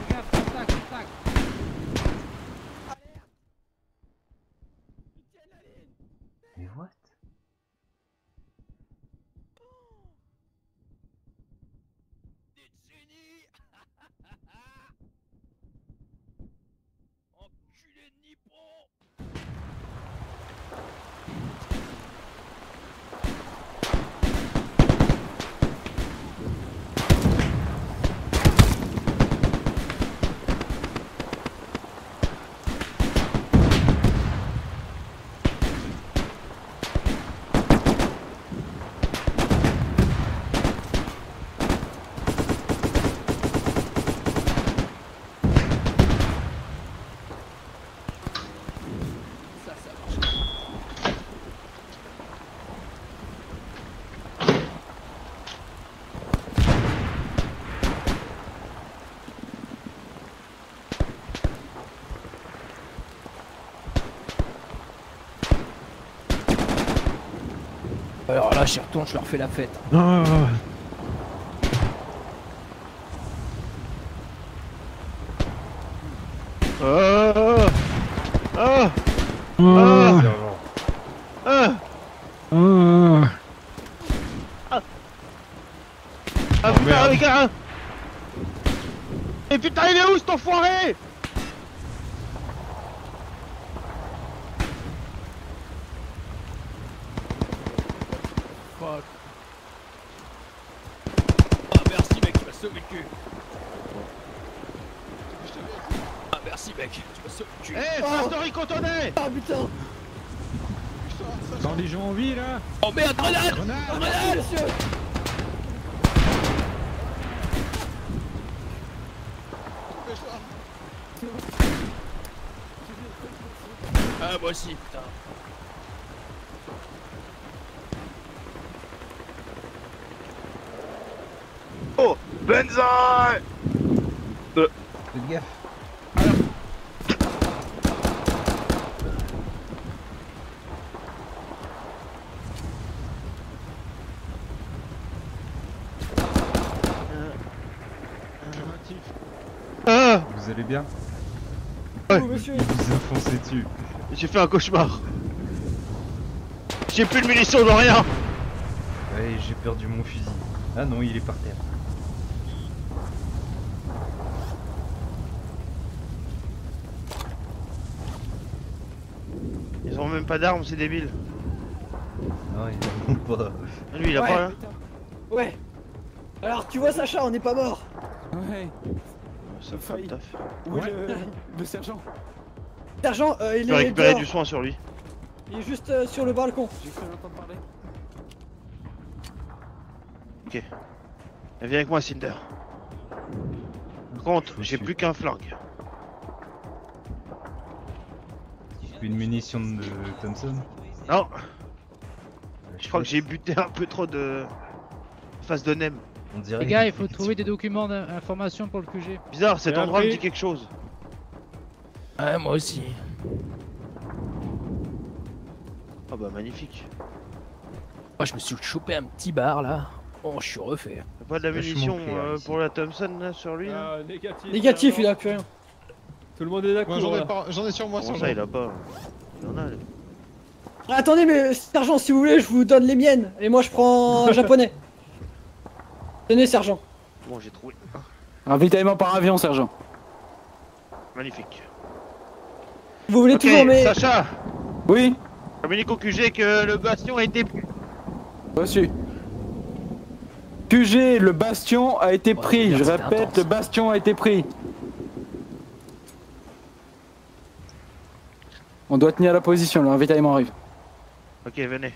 Regarde, contact, contact.
Alors là, j'y retourne, je leur fais la fête.
Ah.
Ah putain, les gars! Et putain, il est où cet enfoiré?
Fuck. Ah merci mec, tu m'as sauvé le cul. Ah merci mec, tu m'as sauvé le cul.
Eh, c'est historique cotonnet!
Ah putain!
Sans les gens en vie là.
Oh merde, grenade!
Grenade, monsieur!
Ah moi aussi, putain.
Oh, Benza!
Faites gaffe.
Ah!
Vous allez bien?
Ouais.
Monsieur.
Vous enfoncez dessus.
J'ai fait un cauchemar. J'ai plus de munitions de rien.
Ouais, j'ai perdu mon fusil. Ah non, il est par terre.
Ils ont même pas d'armes, c'est débile.
Non, ils n'en ont pas.
Lui, il a
Ouais.
pas rien.
Ouais. Alors, tu vois, Sacha, on n'est pas mort.
Ouais.
Ça me fait le taf.
Oui, le sergent.
Sergent, il
Je peux
est
récupérer
dehors.
du soin sur lui.
Il est juste sur le balcon.
J'ai cru l'entendre parler.
Ok. Viens avec moi, Cinder. Par contre, j'ai plus qu'un flingue.
Une munition de Thompson?
Non. Je crois que j'ai buté un peu trop de face de Nem.
On dirait.
Les gars, il faut trouver des documents d'information pour le QG.
Bizarre, cet
Et
endroit me
après-
dit quelque chose.
Ouais, moi aussi.
Ah bah magnifique.
Moi, je me suis chopé un petit bar là. Oh, je suis refait.
Y'a pas de la
Vachement
munition
clair, ici.
pour la Thompson là sur lui là
Négatif.
Négatif, il a plus rien.
Tout le monde est d'accord.
J'en ai sur moi,
Comment ça il a pas? Il en a. lui.
Attendez, mais sergent, si vous voulez, je vous donne les miennes. Et moi, je prends un japonais. Tenez, sergent.
Bon, j'ai trouvé.
Ravitaillement par avion, sergent.
Magnifique.
Vous voulez
Ok,
toujours mes...
Sacha,
Oui,
communique au QG que le bastion a été pris.
reçu. QG, le bastion a été pris. Je
c'était
répète,
intense.
le bastion a été pris. On doit tenir la position, le ravitaillement arrive.
Ok, venez.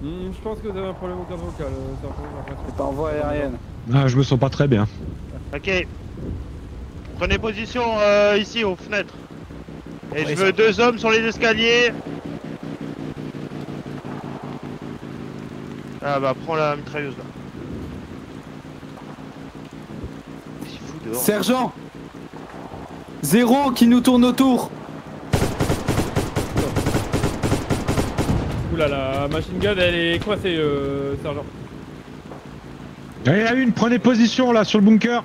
Je pense que vous avez un problème au cadre vocal, sergent, j'ai l'impression.
C'est par voie aérienne.
Ah, je me sens pas très bien.
Ok. Prenez position ici aux fenêtres. Et
Ouais,
je veux 2 hommes sur les escaliers. Ah bah prends la mitrailleuse là. C'est fou dehors.
Sergent, Zéro qui nous tourne autour.
Oula, la machine gun elle est coincée, sergent.
Il y a une, prenez position là sur le bunker.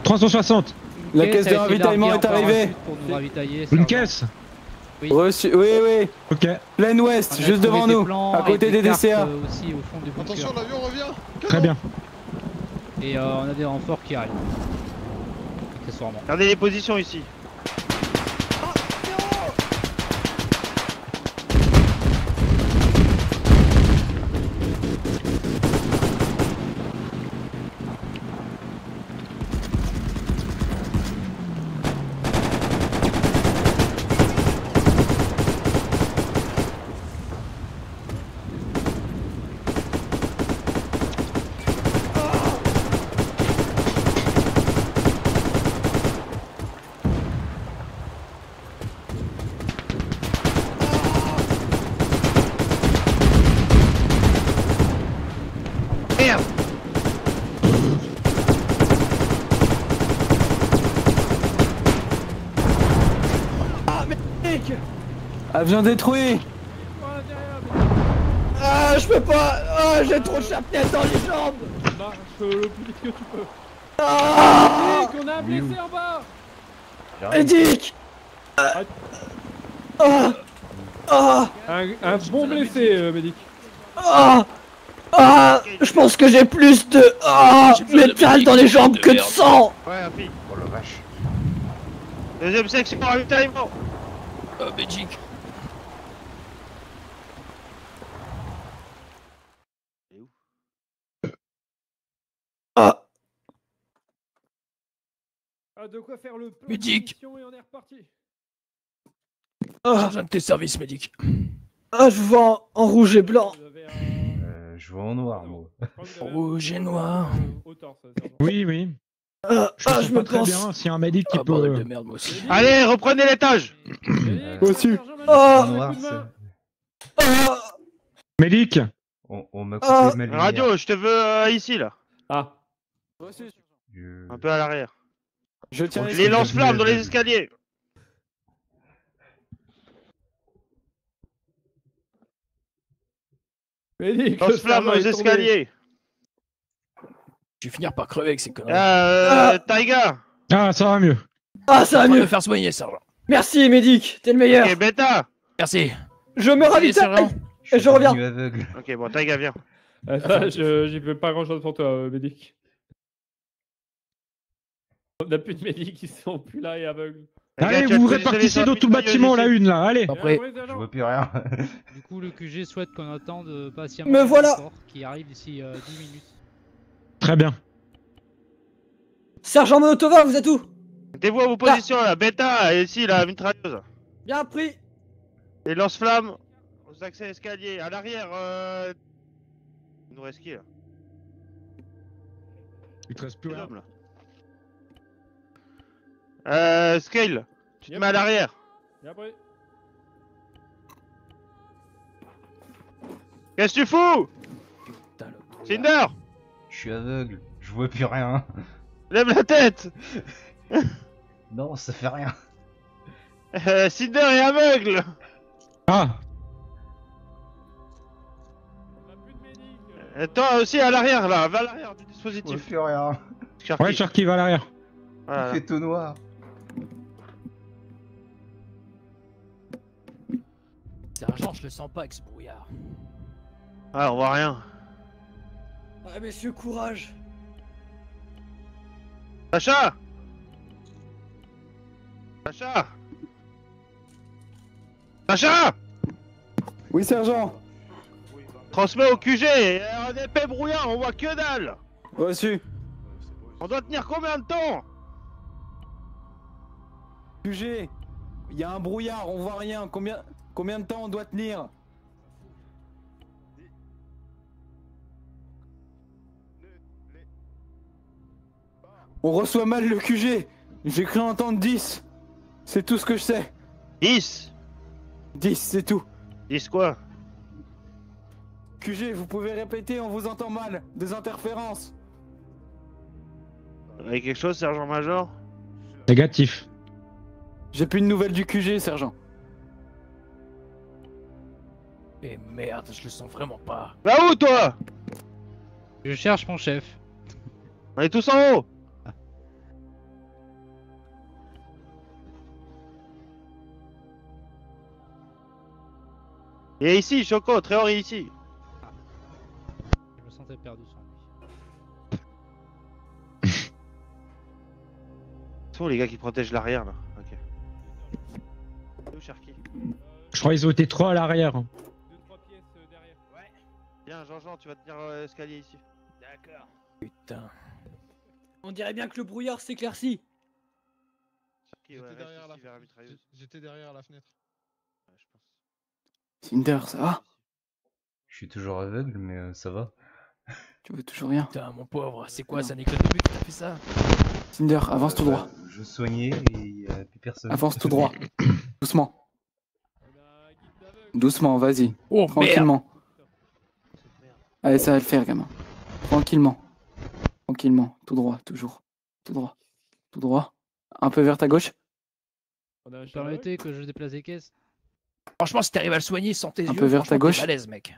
360.
La caisse de ravitaillement est arrivée.
Pour nous ravitailler.
Une caisse.
Oui.
Reçu, oui, oui.
Ok.
Plein ouest, juste devant nous, à côté des DCA.
Aussi au fond du bunker.
Attention, l'avion revient.
Très bien.
Et on a des renforts qui arrivent. Accessoirement.
Regardez les positions ici. Merde!
Ah mec!
Avion détruit.
Ah, je peux pas. Ah, j'ai trop de chapelette dans les jambes.
Marche le plus vite que tu peux.
Ah,
Medic, on a un blessé en bas.
Medic.
Un bon blessé, Medic.
Je pense que j'ai plus de métal dans les jambes que de sang.
Ouais, un pic.
Oh la vache.
Deuxième section, ravitaillement.
Magic.
De quoi faire le peu
Medic.
et on est reparti.
J'ai besoin de tes services, Medic.
Je vous vois en rouge et blanc.
Je vois en noir, moi.
Rouge et noir.
Oui, oui.
Je me
pas très
pense.
bien si un medic qui
bordel
peut.
de merde, moi aussi.
Allez, reprenez l'étage.
Reçu.
En noir, c'est...
Medic.
On m'a coupé ma lumière.
Radio, je te veux ici, là.
Ah.
Un peu à l'arrière.
Je tiens
Les lance-flammes dans les escaliers.
Medic,
Lance-flammes dans les escaliers.
Je vais finir par crever avec ces conneries.
Taiga.
Ah, ça va mieux.
Ça va mieux.
Me faire soigner, sergent.
Merci, Medic, t'es le meilleur.
Ok, Beta.
Merci.
Je me ravitaille et je reviens.
Aveugle.
Ok, bon, Taiga, viens.
J'y peux pas grand chose pour toi, Medic. On a plus de Medic qui sont plus là et aveugles.
Allez, vous vous répartissez dans tout le bâtiment, la une là, allez.
Après.
Je vois plus rien.
Du coup, le QG souhaite qu'on attende patiemment
Me voilà.
le rapport qui arrive d'ici 10 minutes.
Très bien.
Sergent Monotova, vous êtes où?
Mettez-vous à vos positions, là. Beta, et ici, la mitrailleuse.
Bien pris.
Et lance-flammes aux accès escaliers. À l'arrière, il nous reste qui, là?
Il te reste plus rien.
Scale, tu te mets à l'arrière.
Bien pris.
Qu'est-ce que tu fous? Cinder,
Je suis aveugle. Je vois plus rien.
lève la tête.
Non, ça fait rien.
Cinder est aveugle.
Ah.
Toi aussi à l'arrière, là. Va à l'arrière du
Je vois
dispositif.
plus rien.
Ouais, Sharky va à l'arrière.
Voilà.
Il fait tout noir.
Sergent, je le sens pas avec ce brouillard.
Ah, on voit rien.
Messieurs, courage.
Sacha. Sacha. Sacha.
Oui, sergent.
Transmets au QG. Un épais brouillard, on voit que dalle.
Reçu.
On doit tenir combien de temps?
QG. Il y a un brouillard, on voit rien. Combien de temps on doit tenir? On reçoit mal le QG. J'ai cru entendre 10. C'est tout ce que je sais.
10.
10, c'est tout.
10 quoi?
QG, vous pouvez répéter, on vous entend mal. Des interférences.
Avec quelque chose, sergent-major?
Négatif.
J'ai plus de nouvelles du QG, sergent.
Eh merde, je le sens vraiment pas.
Va où toi?
Je cherche mon chef.
On est tous en haut. Et ici, Choco, Tréor est ici.
Je me sentais perdu sans lui.
Ce sont les gars qui protègent l'arrière là. Ok. C'est où Sharky?
Je crois qu'ils ont été 3 à l'arrière.
2-3 pièces derrière.
Ouais. Viens, Jean-Jean, tu vas tenir l'escalier ici.
D'accord. Putain.
On dirait bien que le brouillard s'éclaircit.
Sharky, ouais,
derrière
reste ici, vers la mitrailleuse.
J'étais derrière la fenêtre.
Ouais, je pense.
Cinder, ça va?
Je suis toujours aveugle, mais ça va.
Tu veux toujours rien?
Putain, mon pauvre, c'est quoi, c'est un économie qui t'a fait ça?
Cinder, avance tout droit.
Je soignais et il y a plus personne.
Avance tout droit. Doucement. Doucement, vas-y.
Oh,
tranquillement. Allez, ça va le faire, gamin. Tranquillement. Tranquillement. Tout droit, toujours. Tout droit. Tout droit. Un peu vers ta gauche.
Permettez que je déplace les caisses.
Franchement, si t'arrives à le soigner sans tes yeux,
Un peu vers ta
franchement, t'es
gauche.
balèze, mec.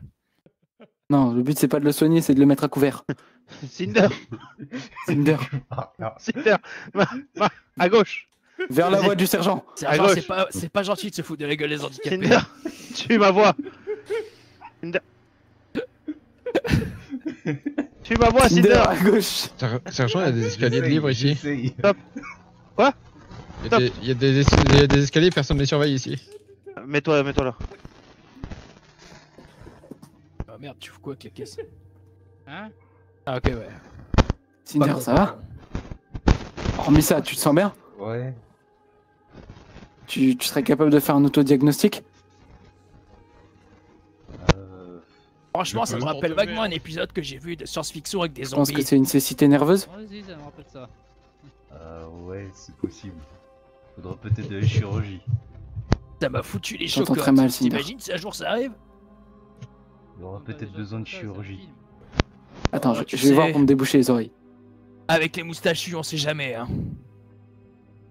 Non, le but c'est pas de le soigner, c'est de le mettre à couvert.
Cinder.
Cinder.
Cinder. À gauche.
Vers la voie du sergent.
Sergent, c'est pas gentil de se foutre de la gueule des handicapés.
Cinder. Tu ma voix. Cinder. Tu ma voix, Cinder.
À gauche.
Sergent, il y a des escaliers de libre ici.
Top. Quoi?
Il y a des escaliers, personne ne les surveille ici.
Mets-toi là.
Ah merde, tu fous quoi avec la caisse?
Hein?
Ah ok, ouais.
Cinder, ça va? Hormis ça, tu te sens bien?
Ouais.
Tu serais capable de faire un autodiagnostic?
Franchement, ça me rappelle vaguement un épisode que j'ai vu de science-fiction avec des
Je pense
zombies.
que c'est une cécité nerveuse.
Vas-y, ça me rappelle ça.
Ouais, c'est possible. Faudra peut-être de la chirurgie.
Ça m'a foutu les
J'entends
chocottes.
très mal, Cinder.
T'imagines si un jour ça arrive?
Il y aura peut-être besoin de chirurgie.
Attends,
Oh,
je
tu
vais voir
sais.
pour me déboucher les oreilles.
Avec les moustachus, on sait jamais, hein.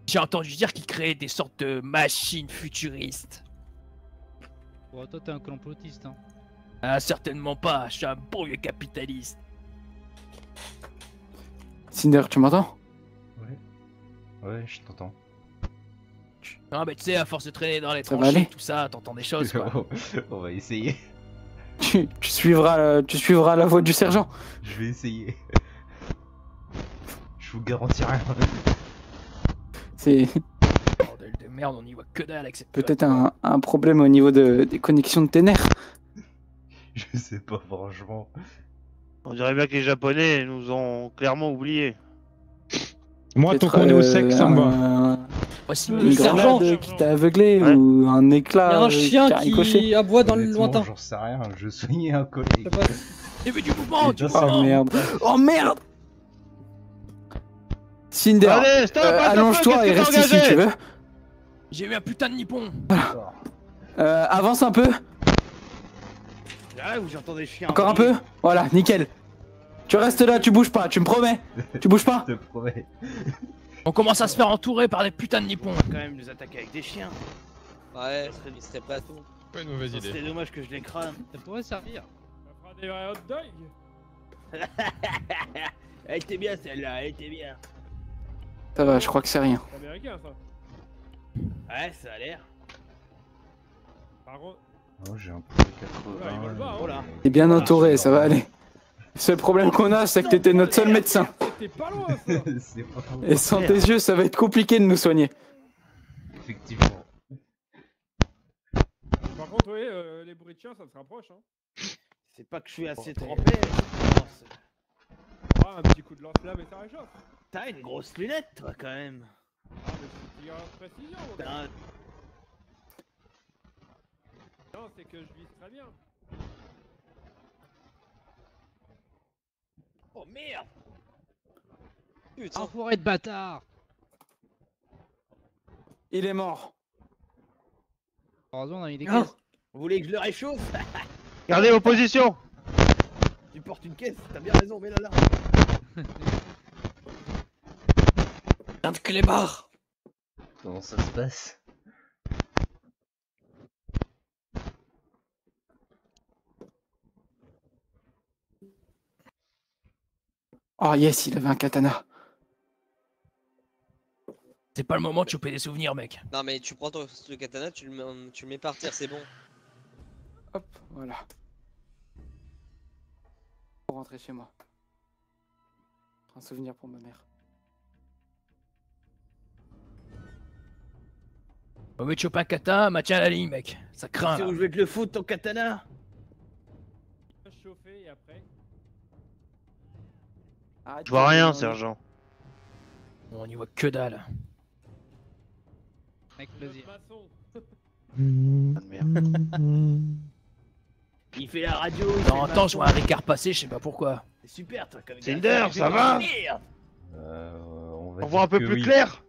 J'ai entendu dire qu'ils créaient des sortes de machines futuristes.
Bon, toi, t'es un complotiste, hein.
Ah, certainement pas, je suis un bon vieux capitaliste.
Cinder, tu m'entends?
Ouais, je t'entends.
Non, mais tu sais, à force de traîner dans les
Ça va
tranchées,
aller
tout ça, t'entends des choses, quoi.
On va essayer.
Tu suivras la voie du sergent.
Je vais essayer. Je vous garantis rien.
C'est
Bordel de merde, on y voit que dalle avec cette...
peut-être un problème au niveau des connexions de tes nerfs.
Je sais pas, franchement.
On dirait bien que les Japonais nous ont clairement oubliés.
Moi, tant qu'on est au sec, ça me va.
Voici
Le
Une
sergent.
grenade qui t'a aveuglé ou un
Il y
éclat
a un chien
a ricoché.
qui aboie dans le
Honnêtement,
lointain.
J'en sais rien, je soignais un collègue.
Il y avait du mouvement, du
Oh
mouvement.
merde. Oh merde. Cinder,
Allez, stop, attends un peu,
allonge-toi
qu'est-ce
et
que
reste
t'as
ici,
engagé
tu veux.
J'ai eu un putain de nippon.
Avance un peu.
Là où j'entends des chiens.
Encore un peu. Voilà, nickel. Tu restes là, tu bouges pas, tu me promets. Tu bouges pas.
Je te promets.
On commence à se faire entourer par des putains de nippons.
Quand même nous attaquer avec des chiens.
Ouais, il serait pas tout.
Pas une mauvaise
Ça
idée.
serait dommage que je les crame.
Ça pourrait servir.
Ça fera des vrais hot dogs.
Elle était bien celle-là, elle était bien.
Ça va, je crois que c'est rien.
C'est américain ça.
Ouais, ça a l'air.
Par contre,
Oh, j'ai un peu
Oula, ils volent
80.
bas, hein.
Oh là.
T'es bien entouré, ça va aller. Le seul problème qu'on a, c'est que t'étais notre seul médecin.
c'était pas loin ça.
C'est pas
Et sans tes yeux, ça va être compliqué de nous soigner.
Effectivement.
Par contre, oui, les bruits de chiens ça se rapproche. Hein.
C'est pas que je suis assez
Bon,
trempé.
Ah, un petit coup de lance-flamme et ça réchauffe.
T'as une grosse lunette toi quand même.
Ah, mais c'est tir à précision. mon gars.
Putain,
Non, c'est que je vise très bien.
Oh merde.
Putain.
Enfoiré de bâtard.
Il est mort.
Heureusement, on a mis des
Ah.
caisses.
Vous voulez que je le réchauffe?
Gardez vos positions.
Tu portes une caisse, t'as bien raison, mets-la là.
Un de clébard.
Comment ça se passe?
Oh yes, il avait un katana.
C'est pas le moment de choper des souvenirs, mec.
Non mais tu prends le katana, tu le mets par terre, c'est bon.
Hop, voilà. Pour rentrer chez moi. Un souvenir pour ma mère.
On veut te choper un kata, tiens la ligne, mec. Ça craint,
Tu sais
là.
où je vais te le foutre ton katana?
Chauffer et après.
Je vois rien, sergent.
On y voit que dalle.
Avec plaisir.
Il fait la radio. il
De
fait
temps en
le
temps, je vois un
maçon.
Ricard passer, je sais pas pourquoi.
C'est super toi comme
Cinder, ça va?
Merde.
On voit un peu plus clair?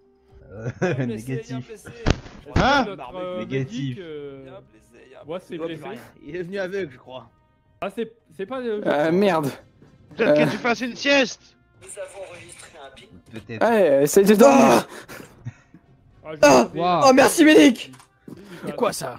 Négatif.
Hein?
Négatif.
Moi c'est
Il voit
blessé.
plus rien. Il est devenu aveugle, je crois.
Ah, c'est pas.
Merde.
Peut-être que tu fasses une sieste.
Nous avons enregistré un pic.
Peut-être.
Ouais, essaye de dormir.
Ah, oh merci Médic.
C'est quoi ça?